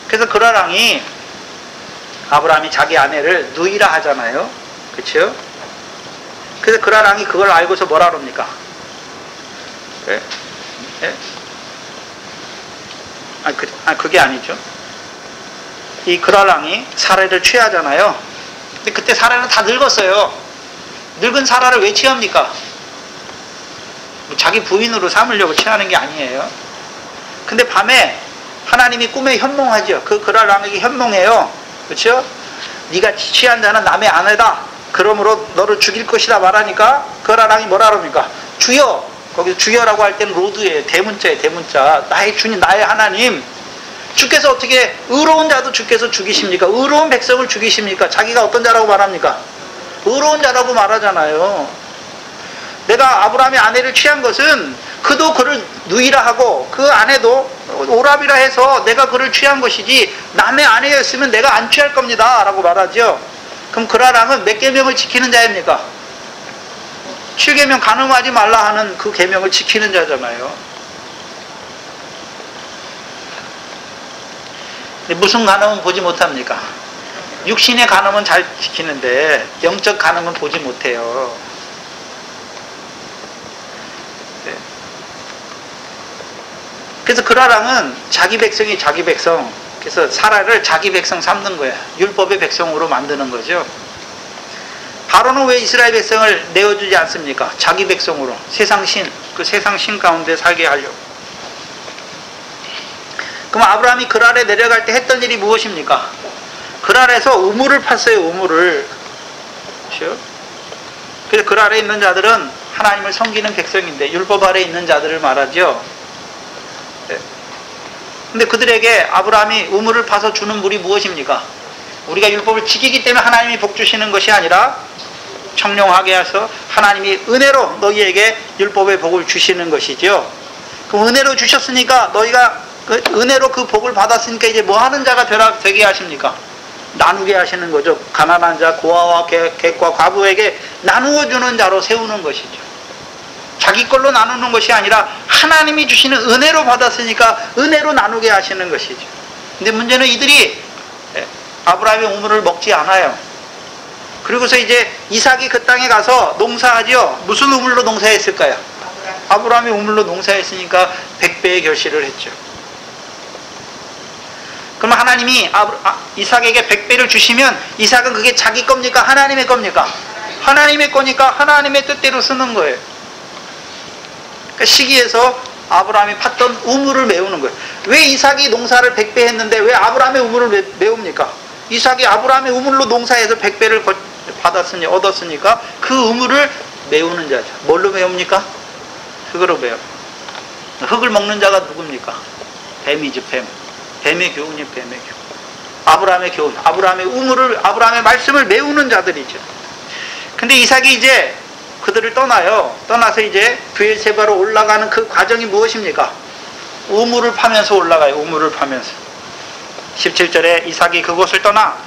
그래서 그랄 왕이 아브라함이 자기 아내를 누이라 하잖아요. 그렇죠? 그래서 그랄 왕이 그걸 알고서 뭐라 그럽니까? 네? 네? 그게 아니죠. 이 그랄 왕이 사라를 취하잖아요. 근데 그때 사라는 다 늙었어요. 늙은 사라를 왜 취합니까? 자기 부인으로 삼으려고 취하는 게 아니에요. 근데 밤에 하나님이 꿈에 현몽하죠. 그 그랄 왕에게 현몽해요. 그렇죠? 네가 취한 자는 남의 아내다. 그러므로 너를 죽일 것이다 말하니까 그랄 왕이 뭐라 그럽니까? 주여. 거기서 주여라고 할 때는 로드예요. 대문자예요. 대문자. 나의 주님, 나의 하나님. 주께서 어떻게 의로운 자도 주께서 죽이십니까? 의로운 백성을 죽이십니까? 자기가 어떤 자라고 말합니까? 의로운 자라고 말하잖아요. 내가 아브라함의 아내를 취한 것은 그도 그를 누이라 하고 그 아내도 오랍이라 해서 내가 그를 취한 것이지 남의 아내였으면 내가 안 취할 겁니다 라고 말하죠. 그럼 그랄왕은 몇 계명을 지키는 자입니까? 7계명 간음하지 말라 하는 그 계명을 지키는 자잖아요. 근데 무슨 간음은 보지 못합니까? 육신의 간음은 잘 지키는데 영적 간음은 보지 못해요. 네. 그래서 그라랑은 자기 백성이 자기 백성, 그래서 사라를 자기 백성 삼는 거야. 율법의 백성으로 만드는 거죠. 바로는 왜 이스라엘 백성을 내어주지 않습니까? 자기 백성으로 세상 신, 그 세상 신 가운데 살게 하려고. 그럼 아브라함이 그랄에 내려갈 때 했던 일이 무엇입니까? 그랄에서 우물을 팠어요. 우물을. 그렇죠? 그래서 그랄에 있는 자들은 하나님을 섬기는 백성인데 율법 아래 있는 자들을 말하죠. 네. 근데 그들에게 아브라함이 우물을 파서 주는 물이 무엇입니까? 우리가 율법을 지키기 때문에 하나님이 복 주시는 것이 아니라 청령하게 해서 하나님이 은혜로 너희에게 율법의 복을 주시는 것이죠. 그럼 은혜로 주셨으니까 너희가 은혜로 그 복을 받았으니까 이제 뭐 하는 자가 되게 하십니까? 나누게 하시는 거죠. 가난한 자, 고아와 객과 과부에게 나누어 주는 자로 세우는 것이죠. 자기 걸로 나누는 것이 아니라 하나님이 주시는 은혜로 받았으니까 은혜로 나누게 하시는 것이죠. 근데 문제는 이들이 아브라함의 우물을 먹지 않아요. 그리고서 이제 이삭이 그 땅에 가서 농사하죠. 무슨 우물로 농사했을까요? 아브라함이 우물로 농사했으니까 100배의 결실을 했죠. 그럼 하나님이 이삭에게 100배를 주시면 이삭은 그게 자기 겁니까? 하나님의 겁니까? 하나님의 거니까 하나님의 뜻대로 쓰는 거예요. 그러니까 시기에서 아브라함이 팠던 우물을 메우는 거예요. 왜 이삭이 농사를 100배 했는데 왜 아브라함의 우물을 메웁니까? 이삭이 아브라함의 우물로 농사해서 100배를 얻었으니까 그 우물을 메우는 자죠. 뭘로 메웁니까? 흙으로 메워. 흙을 먹는 자가 누굽니까? 뱀이죠, 뱀. 뱀의 교훈이 뱀의 교훈. 아브라함의 교훈, 아브라함의 우물을, 아브라함의 말씀을 메우는 자들이죠. 근데 이삭이 이제 그들을 떠나요. 떠나서 이제 브엘세바로 올라가는 그 과정이 무엇입니까? 우물을 파면서 올라가요. 우물을 파면서. 17절에 이삭이 그곳을 떠나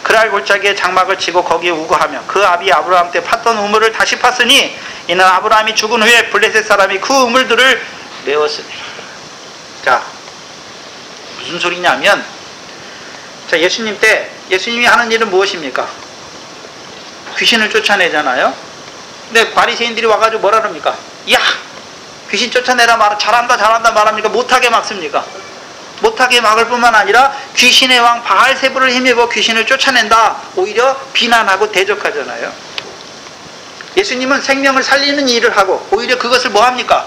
그랄 골짜기에 장막을 치고 거기에 우거하며 그 아비 아브라함 때 팠던 우물을 다시 팠으니 이는 아브라함이 죽은 후에 블레셋 사람이 그 우물들을 메웠으니라. 자, 무슨 소리냐면, 자, 예수님 때 예수님이 하는 일은 무엇입니까? 귀신을 쫓아내잖아요. 근데 바리새인들이 와가지고 뭐라 그럽니까? 야, 귀신 쫓아내라 잘한다 말합니까? 못하게 막습니까? 못하게 막을 뿐만 아니라 귀신의 왕 바알세불을 힘입어 귀신을 쫓아낸다. 오히려 비난하고 대적하잖아요. 예수님은 생명을 살리는 일을 하고 오히려 그것을 뭐합니까?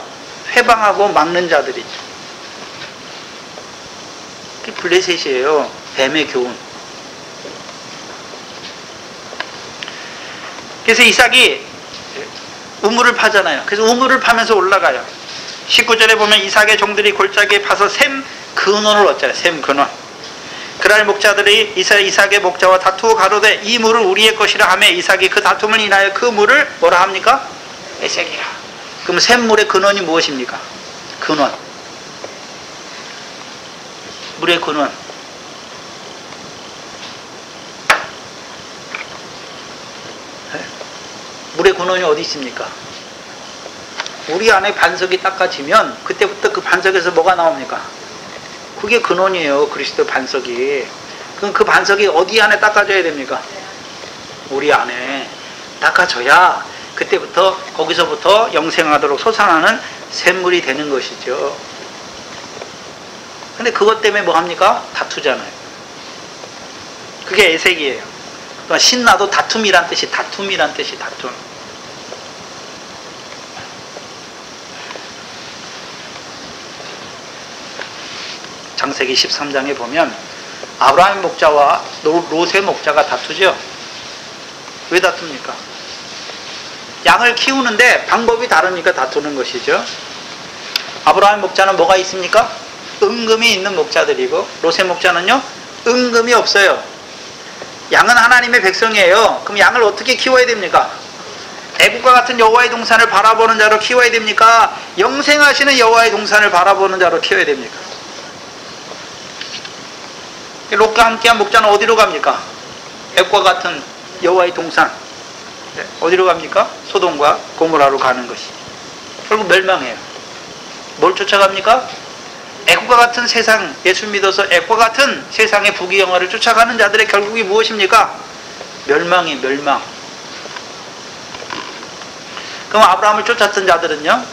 회방하고 막는 자들이죠. 그게 블레셋이에요. 뱀의 교훈. 그래서 이삭이 우물을 파잖아요. 그래서 우물을 파면서 올라가요. 19절에 보면 이삭의 종들이 골짜기에 파서 샘 근원을 얻잖아요. 샘 근원. 그날 목자들이 이삭의 목자와 다투어 가로되 이 물을 우리의 것이라 하며 이삭이 그 다툼을 인하여 그 물을 뭐라 합니까? 에색이라. 그럼 샘물의 근원이 무엇입니까? 근원. 물의 근원. 물의 근원이 어디 있습니까? 우리 안에 반석이 닦아지면 그때부터 그 반석에서 뭐가 나옵니까? 그게 근원이에요. 그리스도 반석이. 그럼 그 반석이 어디 안에 닦아져야 됩니까? 우리 안에 닦아져야 그때부터 거기서부터 영생하도록 솟아나는 샘물이 되는 것이죠. 근데 그것 때문에 뭐 합니까? 다투잖아요. 그게 에색이에요. 그러니까 신나도 다툼이란 뜻이 다툼. 창세기 13장에 보면 아브라함 목자와 롯의 목자가 다투죠. 왜 다툽니까? 양을 키우는데 방법이 다르니까 다투는 것이죠. 아브라함 목자는 뭐가 있습니까? 은금이 있는 목자들이고 롯의 목자는요 은금이 없어요. 양은 하나님의 백성이에요. 그럼 양을 어떻게 키워야 됩니까? 애국과 같은 여호와의 동산을 바라보는 자로 키워야 됩니까? 영생하시는 여호와의 동산을 바라보는 자로 키워야 됩니까? 롯과 함께한 목자는 어디로 갑니까? 애국과 같은 여호와의 동산. 어디로 갑니까? 소돔과 고모라로 가는 것이. 결국 멸망해요. 뭘 쫓아갑니까? 애국과 같은 세상, 예수 믿어서 애국과 같은 세상의 부귀영화를 쫓아가는 자들의 결국이 무엇입니까? 멸망이 멸망. 그럼 아브라함을 쫓았던 자들은요?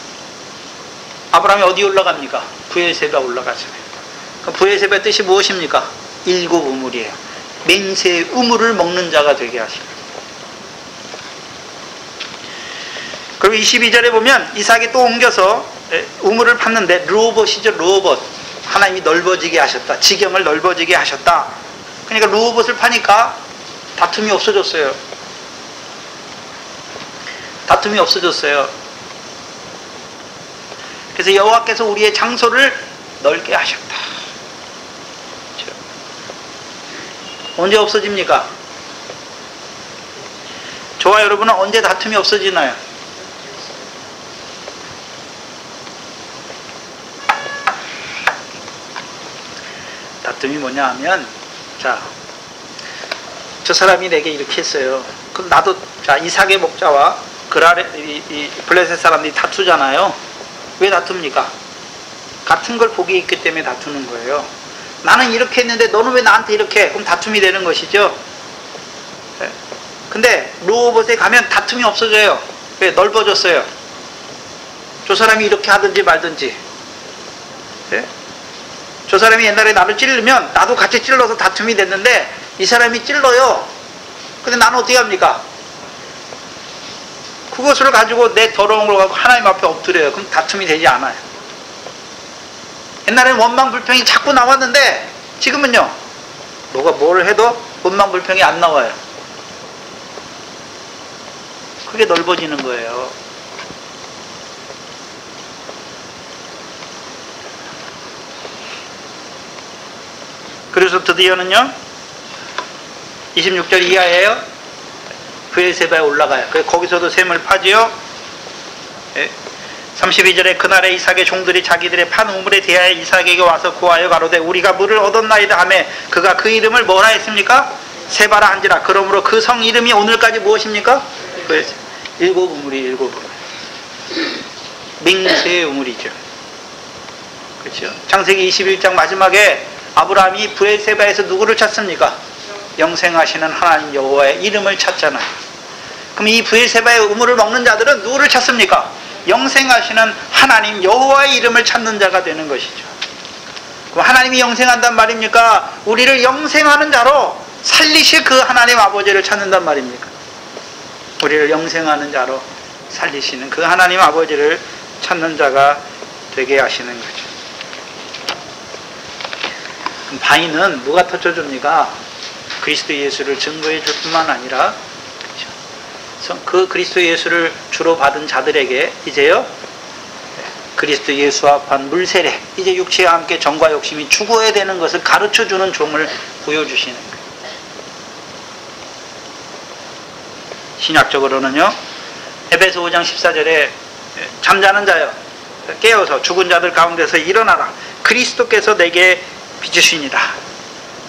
아브라함이 어디 올라갑니까? 브엘세바 올라가잖아요. 그럼 브엘세바의 뜻이 무엇입니까? 일곱 우물이에요. 맹세의 우물을 먹는 자가 되게 하십니다. 그리고 22절에 보면 이삭이 또 옮겨서 우물을 팠는데 르호봇이죠. 르호봇. 하나님이 넓어지게 하셨다. 지경을 넓어지게 하셨다. 그러니까 르호봇을 파니까 다툼이 없어졌어요. 다툼이 없어졌어요. 그래서 여호와께서 우리의 장소를 넓게 하셨다. 그렇죠? 언제 없어집니까? 저와 여러분은 언제 다툼이 없어지나요? 다툼이 뭐냐 하면, 자, 저 사람이 내게 이렇게 했어요. 그럼 나도, 자, 이삭의 목자와 블레셋 사람들이 다투잖아요. 왜 다툽니까? 같은 걸 복이 있기 때문에 다투는 거예요. 나는 이렇게 했는데 너는 왜 나한테 이렇게 해? 그럼 다툼이 되는 것이죠. 근데 르호봇에 가면 다툼이 없어져요. 왜? 넓어졌어요. 저 사람이 이렇게 하든지 말든지. 저 사람이 옛날에 나를 찌르면 나도 같이 찔러서 다툼이 됐는데 이 사람이 찔러요. 근데 나는 어떻게 합니까? 그것을 가지고 내 더러운 걸 가지고 하나님 앞에 엎드려요. 그럼 다툼이 되지 않아요. 옛날에는 원망불평이 자꾸 나왔는데 지금은요, 너가 뭘 해도 원망불평이 안 나와요. 그게 넓어지는 거예요. 그래서 드디어는요, 26절 이하예요. 브엘세바에 올라가요. 거기서도 샘을 파지요. 32절에 그날에 이삭의 종들이 자기들의 판 우물에 대하여 이삭에게 와서 구하여 가로되 우리가 물을 얻었나이다 하며 그가 그 이름을 뭐라 했습니까? 세바라 한지라. 그러므로 그 성 이름이 오늘까지 무엇입니까? 일곱 우물이 일곱 우물. 맹세의 우물이죠. 그렇죠? 창세기 21장 마지막에 아브라함이 브엘세바에서 누구를 찾습니까? 영생하시는 하나님 여호와의 이름을 찾잖아요. 그럼 이 브엘세바의 우물을 먹는 자들은 누구를 찾습니까? 영생하시는 하나님 여호와의 이름을 찾는 자가 되는 것이죠. 그럼 하나님이 영생한단 말입니까? 우리를 영생하는 자로 살리실 그 하나님 아버지를 찾는단 말입니까? 우리를 영생하는 자로 살리시는 그 하나님 아버지를 찾는 자가 되게 하시는 거죠. 그럼 바위는 누가 터쳐줍니까? 그리스도 예수를 증거해 줄 뿐만 아니라, 그렇죠? 그 그리스도 예수를 주로 받은 자들에게 이제요, 그리스도 예수와 합한 물세례, 이제 육체와 함께 정과 욕심이 죽어야 되는 것을 가르쳐 주는 종을 보여주시는 거예요. 신약적으로는요, 에베소 5장 14절에 잠자는 자여 깨어서 죽은 자들 가운데서 일어나라. 그리스도께서 내게 비추시니라.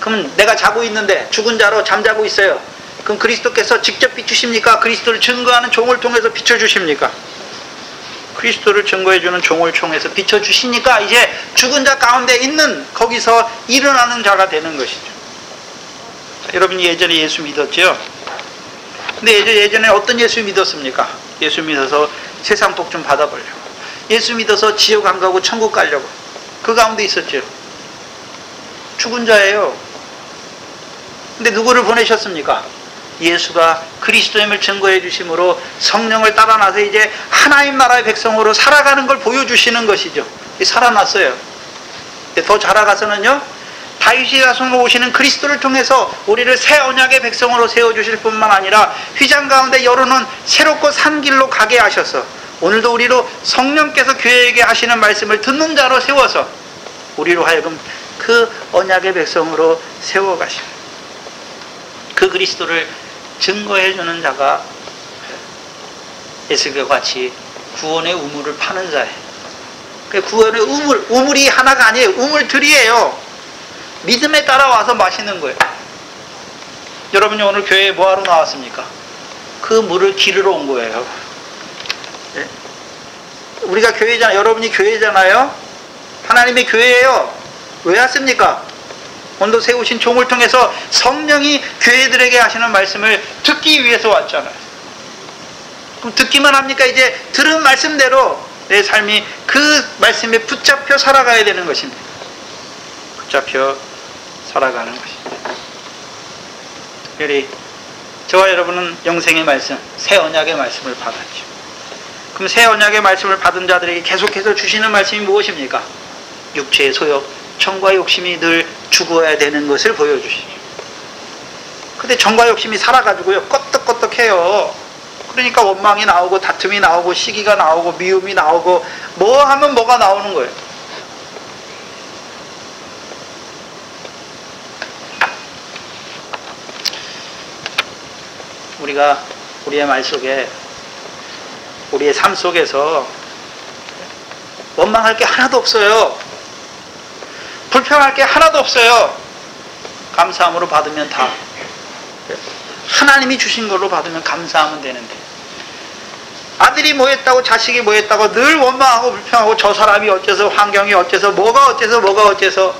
그러면 내가 자고 있는데 죽은 자로 잠자고 있어요. 그럼 그리스도께서 직접 비추십니까? 그리스도를 증거하는 종을 통해서 비춰주십니까? 그리스도를 증거해주는 종을 통해서 비춰주시니까 이제 죽은 자 가운데 있는 거기서 일어나는 자가 되는 것이죠. 자, 여러분이 예전에 예수 믿었죠? 근데 예전에 어떤 예수 믿었습니까? 예수 믿어서 세상 복 좀 받아보려고, 예수 믿어서 지옥 안 가고 천국 가려고, 그 가운데 있었죠. 죽은 자예요. 근데 누구를 보내셨습니까? 예수가 그리스도임을 증거해 주심으로 성령을 따라 나서 이제 하나님 나라의 백성으로 살아가는 걸 보여주시는 것이죠. 살아났어요. 더 자라가서는요, 다윗의 자손으로 오시는 그리스도를 통해서 우리를 새 언약의 백성으로 세워주실 뿐만 아니라 휘장 가운데 열어놓은 새롭고 산 길로 가게 하셔서 오늘도 우리로 성령께서 교회에게 하시는 말씀을 듣는 자로 세워서 우리로 하여금 그 언약의 백성으로 세워가시는 그 그리스도를 증거해주는 자가 에스겔과 같이 구원의 우물을 파는 자예요. 구원의 우물이 하나가 아니에요. 우물들이에요. 믿음에 따라와서 마시는 거예요. 여러분이 오늘 교회에 뭐하러 나왔습니까? 그 물을 기르러 온 거예요. 예? 우리가 교회잖아요. 여러분이 교회잖아요. 하나님의 교회예요. 왜 왔습니까? 오늘도 세우신 종을 통해서 성령이 교회들에게 하시는 말씀을 듣기 위해서 왔잖아요. 그럼 듣기만 합니까? 이제 들은 말씀대로 내 삶이 그 말씀에 붙잡혀 살아가야 되는 것입니다. 붙잡혀 살아가는 것입니다. 특별히 저와 여러분은 영생의 말씀, 새 언약의 말씀을 받았죠. 그럼 새 언약의 말씀을 받은 자들에게 계속해서 주시는 말씀이 무엇입니까? 육체의 소욕, 정과 욕심이 늘 죽어야 되는 것을 보여주시죠. 근데 정과 욕심이 살아가지고요, 껐덕껐덕해요. 그러니까 원망이 나오고 다툼이 나오고 시기가 나오고 미움이 나오고 뭐 하면 뭐가 나오는 거예요. 우리가 우리의 말 속에, 우리의 삶 속에서 원망할 게 하나도 없어요. 불평할 게 하나도 없어요. 감사함으로 받으면 다 하나님이 주신 걸로 받으면 감사하면 되는데, 아들이 뭐 했다고 자식이 뭐 했다고 늘 원망하고 불평하고 저 사람이 어째서 환경이 어째서 뭐가 어째서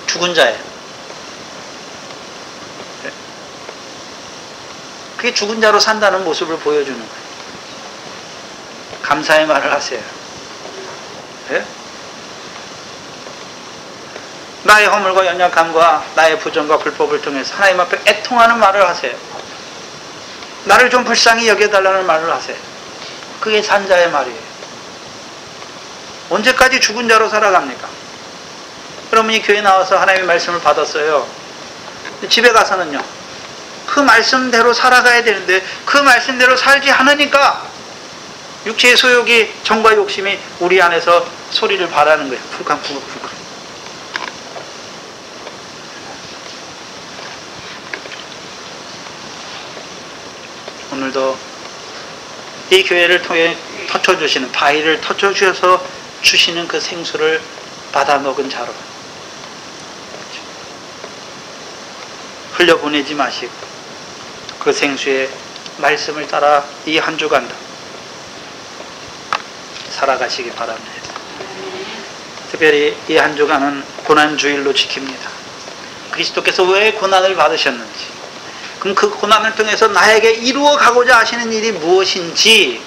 죽은 자예요. 그게 죽은 자로 산다는 모습을 보여주는 거예요. 감사의 말을 하세요. 네? 나의 허물과 연약함과 나의 부정과 불법을 통해서 하나님 앞에 애통하는 말을 하세요. 나를 좀 불쌍히 여겨달라는 말을 하세요. 그게 산자의 말이에요. 언제까지 죽은 자로 살아갑니까? 여러분이 교회 나와서 하나님의 말씀을 받았어요. 집에 가서는요, 그 말씀대로 살아가야 되는데 그 말씀대로 살지 않으니까 육체의 소욕이, 정과 욕심이 우리 안에서 소리를 발하는 거예요. 쿵쾅쿵쾅. 오늘도 이 교회를 통해 터쳐주시는, 바위를 터쳐주셔서 주시는 그 생수를 받아 먹은 자로 흘려보내지 마시고 그 생수의 말씀을 따라 이 한 주간도 살아가시기 바랍니다. 특별히 이 한 주간은 고난주일로 지킵니다. 그리스도께서 왜 고난을 받으셨는지, 그럼 그 고난을 통해서 나에게 이루어가고자 하시는 일이 무엇인지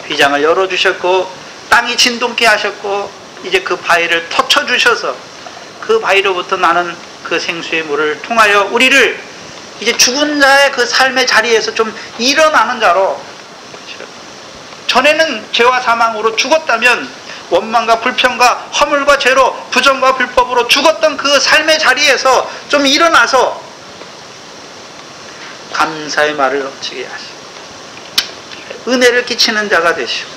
휘장을 열어주셨고 땅이 진동케 하셨고 이제 그 바위를 터쳐주셔서 그 바위로부터 나는 그 생수의 물을 통하여 우리를 이제 죽은 자의 그 삶의 자리에서 좀 일어나는 자로, 전에는 죄와 사망으로 죽었다면 원망과 불평과 허물과 죄로 부정과 불법으로 죽었던 그 삶의 자리에서 좀 일어나서 감사의 말을 넘치게 하시고 은혜를 끼치는 자가 되시고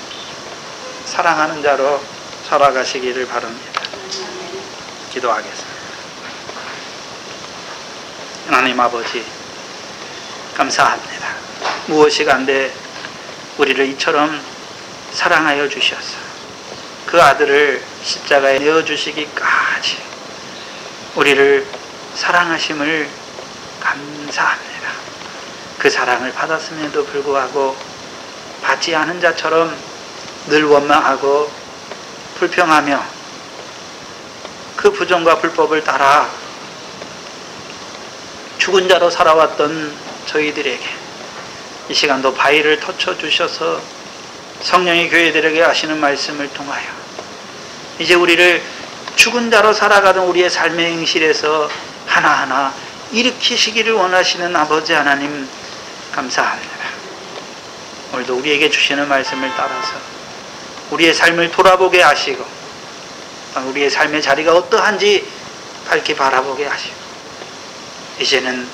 사랑하는 자로 살아가시기를 바랍니다. 기도하겠습니다. 하나님 아버지, 감사합니다. 무엇이 간데 우리를 이처럼 사랑하여 주셔서 그 아들을 십자가에 내어주시기까지 우리를 사랑하심을 감사합니다. 그 사랑을 받았음에도 불구하고 받지 않은 자처럼 늘 원망하고 불평하며 그 부정과 불법을 따라 죽은 자로 살아왔던 저희들에게 이 시간도 바위를 터쳐주셔서 성령의 교회들에게 하시는 말씀을 통하여 이제 우리를 죽은 자로 살아가던 우리의 삶의 행실에서 하나하나 일으키시기를 원하시는 아버지 하나님, 감사합니다. 오늘도 우리에게 주시는 말씀을 따라서 우리의 삶을 돌아보게 하시고 우리의 삶의 자리가 어떠한지 밝히 바라보게 하시고 이제는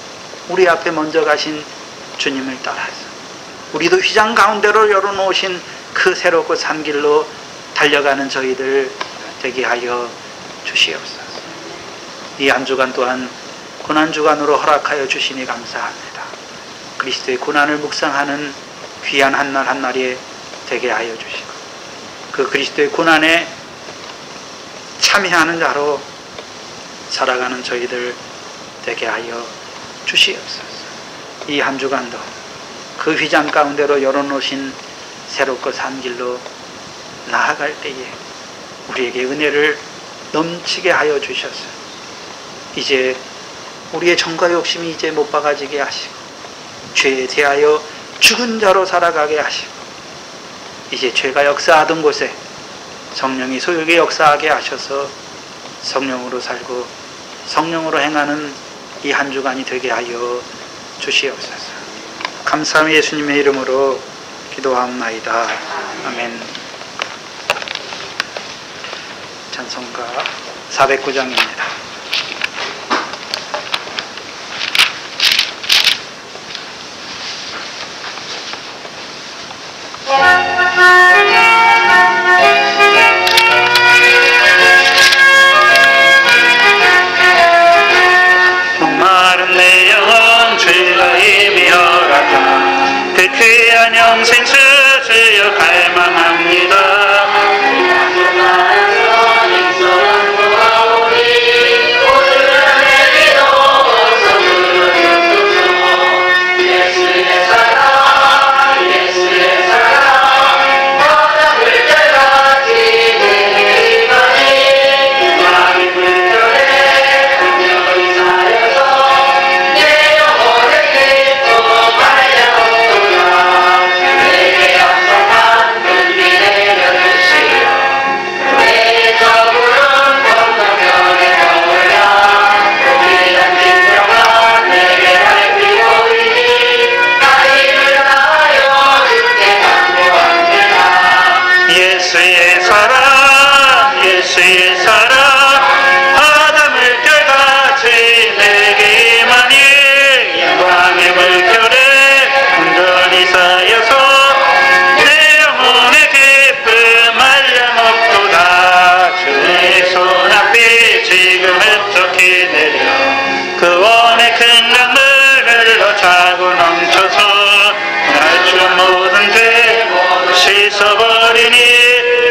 우리 앞에 먼저 가신 주님을 따라서 우리도 휘장 가운데로 열어놓으신 그 새롭고 산 길로 달려가는 저희들 되게 하여 주시옵소서. 이 한 주간 또한 고난주간으로 허락하여 주시니 감사합니다. 그리스도의 고난을 묵상하는 귀한 한날 한날이 되게 하여 주시고 그 그리스도의 고난에 참여하는 자로 살아가는 저희들 되게 하여 주시옵소서. 이 한 주간도 그 그 휘장 가운데로 열어놓으신 새롭고 산 길로 나아갈 때에 우리에게 은혜를 넘치게 하여 주셔서 이제 우리의 정과 욕심이 이제 못 박아지게 하시고 죄에 대하여 죽은 자로 살아가게 하시고 이제 죄가 역사하던 곳에 성령이 소욕에 역사하게 하셔서 성령으로 살고 성령으로 행하는 이 한 주간이 되게 하여 주시옵소서. 감사함 예수님의 이름으로 기도하옵나이다. 아멘. 찬송가 409장입니다. 목마른 내 영혼 주가 이미 허락한 그 귀한 영생 주여 갈망합니다. 씻어버리니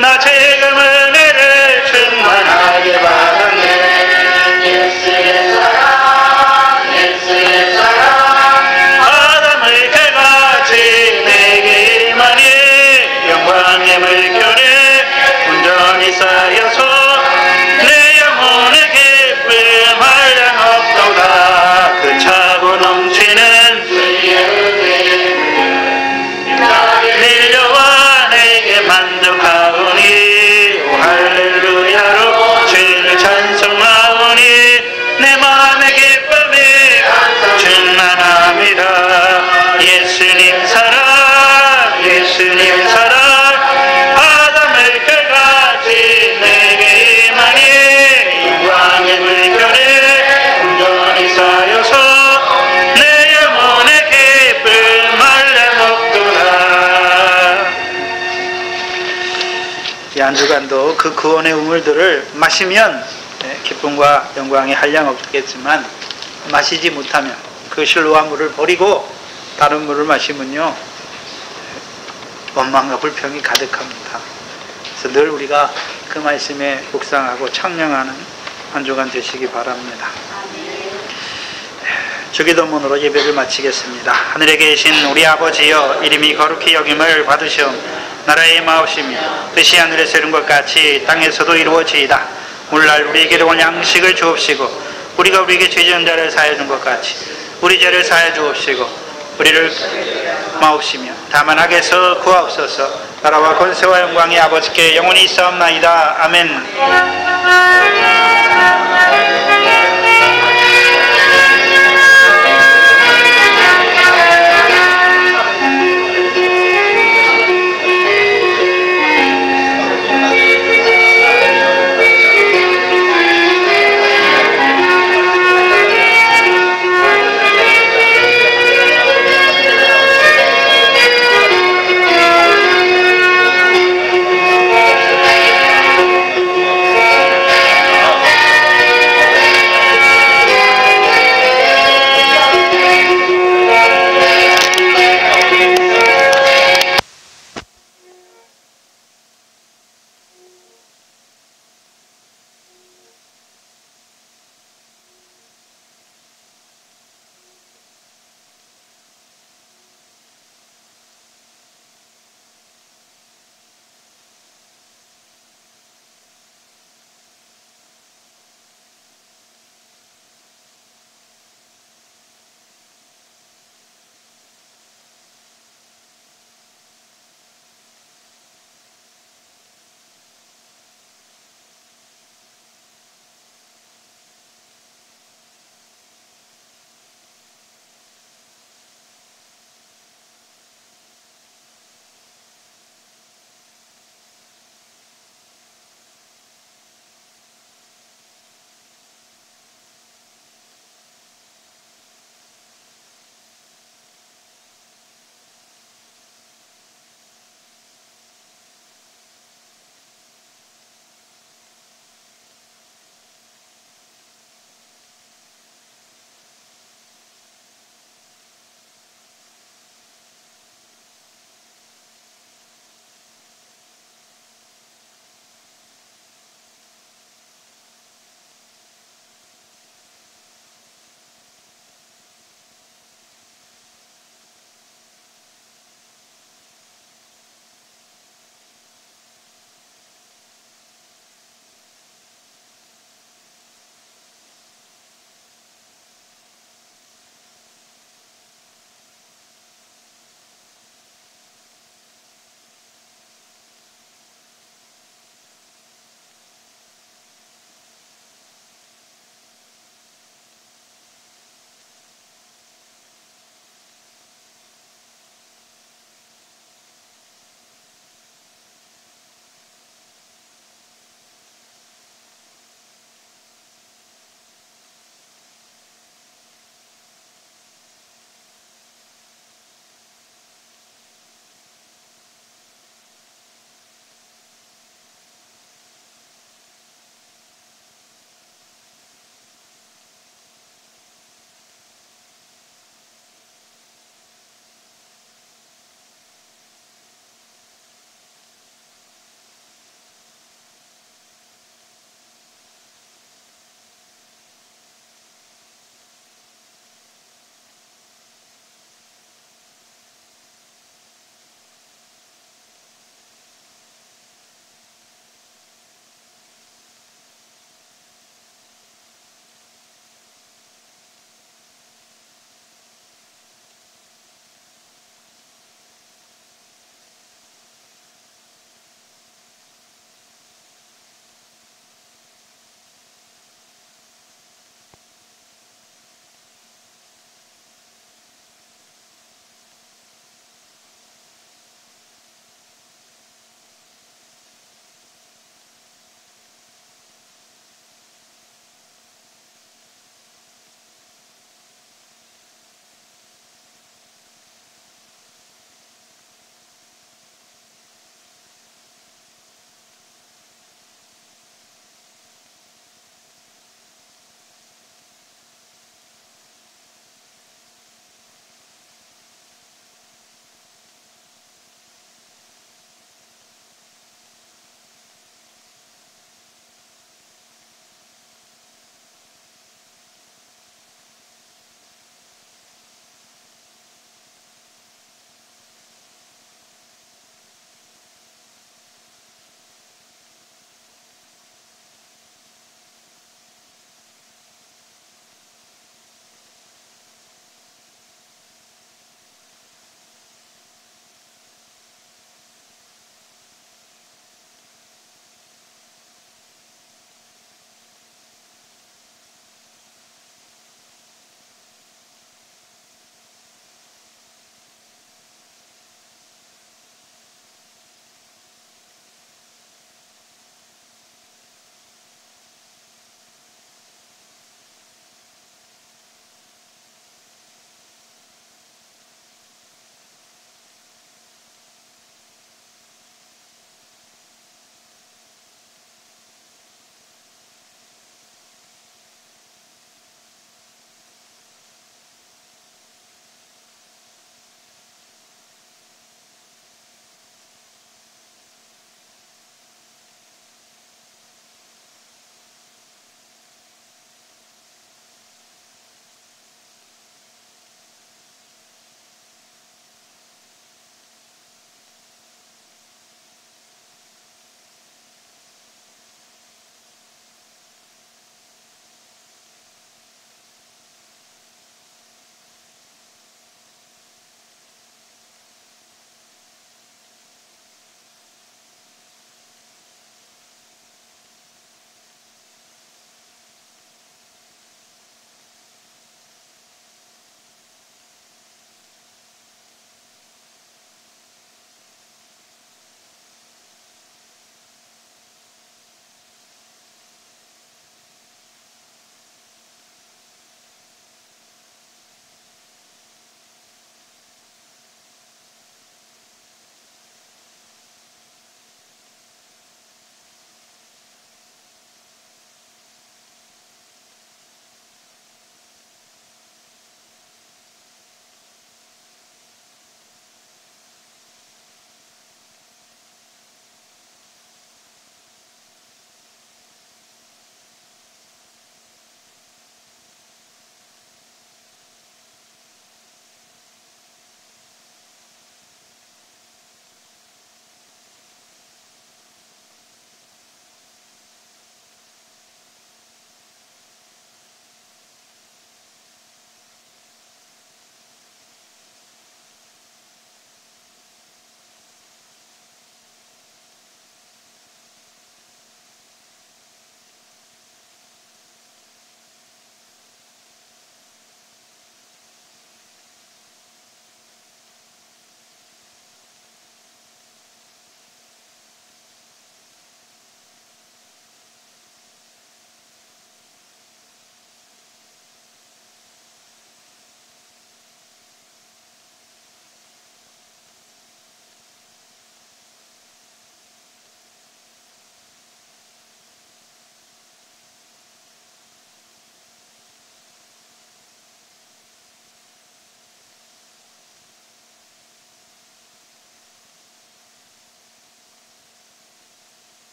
나 지금 은혜를 충만하게 받았네. 예수의 사랑 예수의 사랑 아담의 개같이 내게 임하니 영광의 물결에 온전히 쌓여서 내 영혼의 기쁨 한량 없도다. 그 차고 넘치는 주의 은혜 밀려와 내게 만족하오니 오 할렐루야로 주를 찬송하오니 내 마음의 기쁨이 충만합니다. 예수님 사랑 예수님 사랑 아담의 결같이 내게 임하니 영광의 물결에 온전히 쌓여서 내 영혼의 기쁨 한량 없도다. 이 한 주간도 그 구원의 우물들을 마시면 기쁨과 영광이 한량 없겠지만 마시지 못하면 그 실로와 물을 버리고 다른 물을 마시면요 원망과 불평이 가득합니다. 그래서 늘 우리가 그 말씀에 묵상하고 청량하는 한 주간 되시기 바랍니다. 주기도문으로 예배를 마치겠습니다. 하늘에 계신 우리 아버지여 이름이 거룩히 여김을 받으시옵. 나라의 마옵시며 뜻이 하늘에서 이룬 것 같이 땅에서도 이루어지이다. 오늘날 우리에게 올 양식을 주옵시고 우리가 우리에게 죄 지은 자를 사하여 준 것 같이 우리 죄를 사하여 주옵시고 우리를 마옵시며 다만 악에서 구하옵소서. 나라와 권세와 영광이 아버지께 영원히 있사옵나이다. 아멘.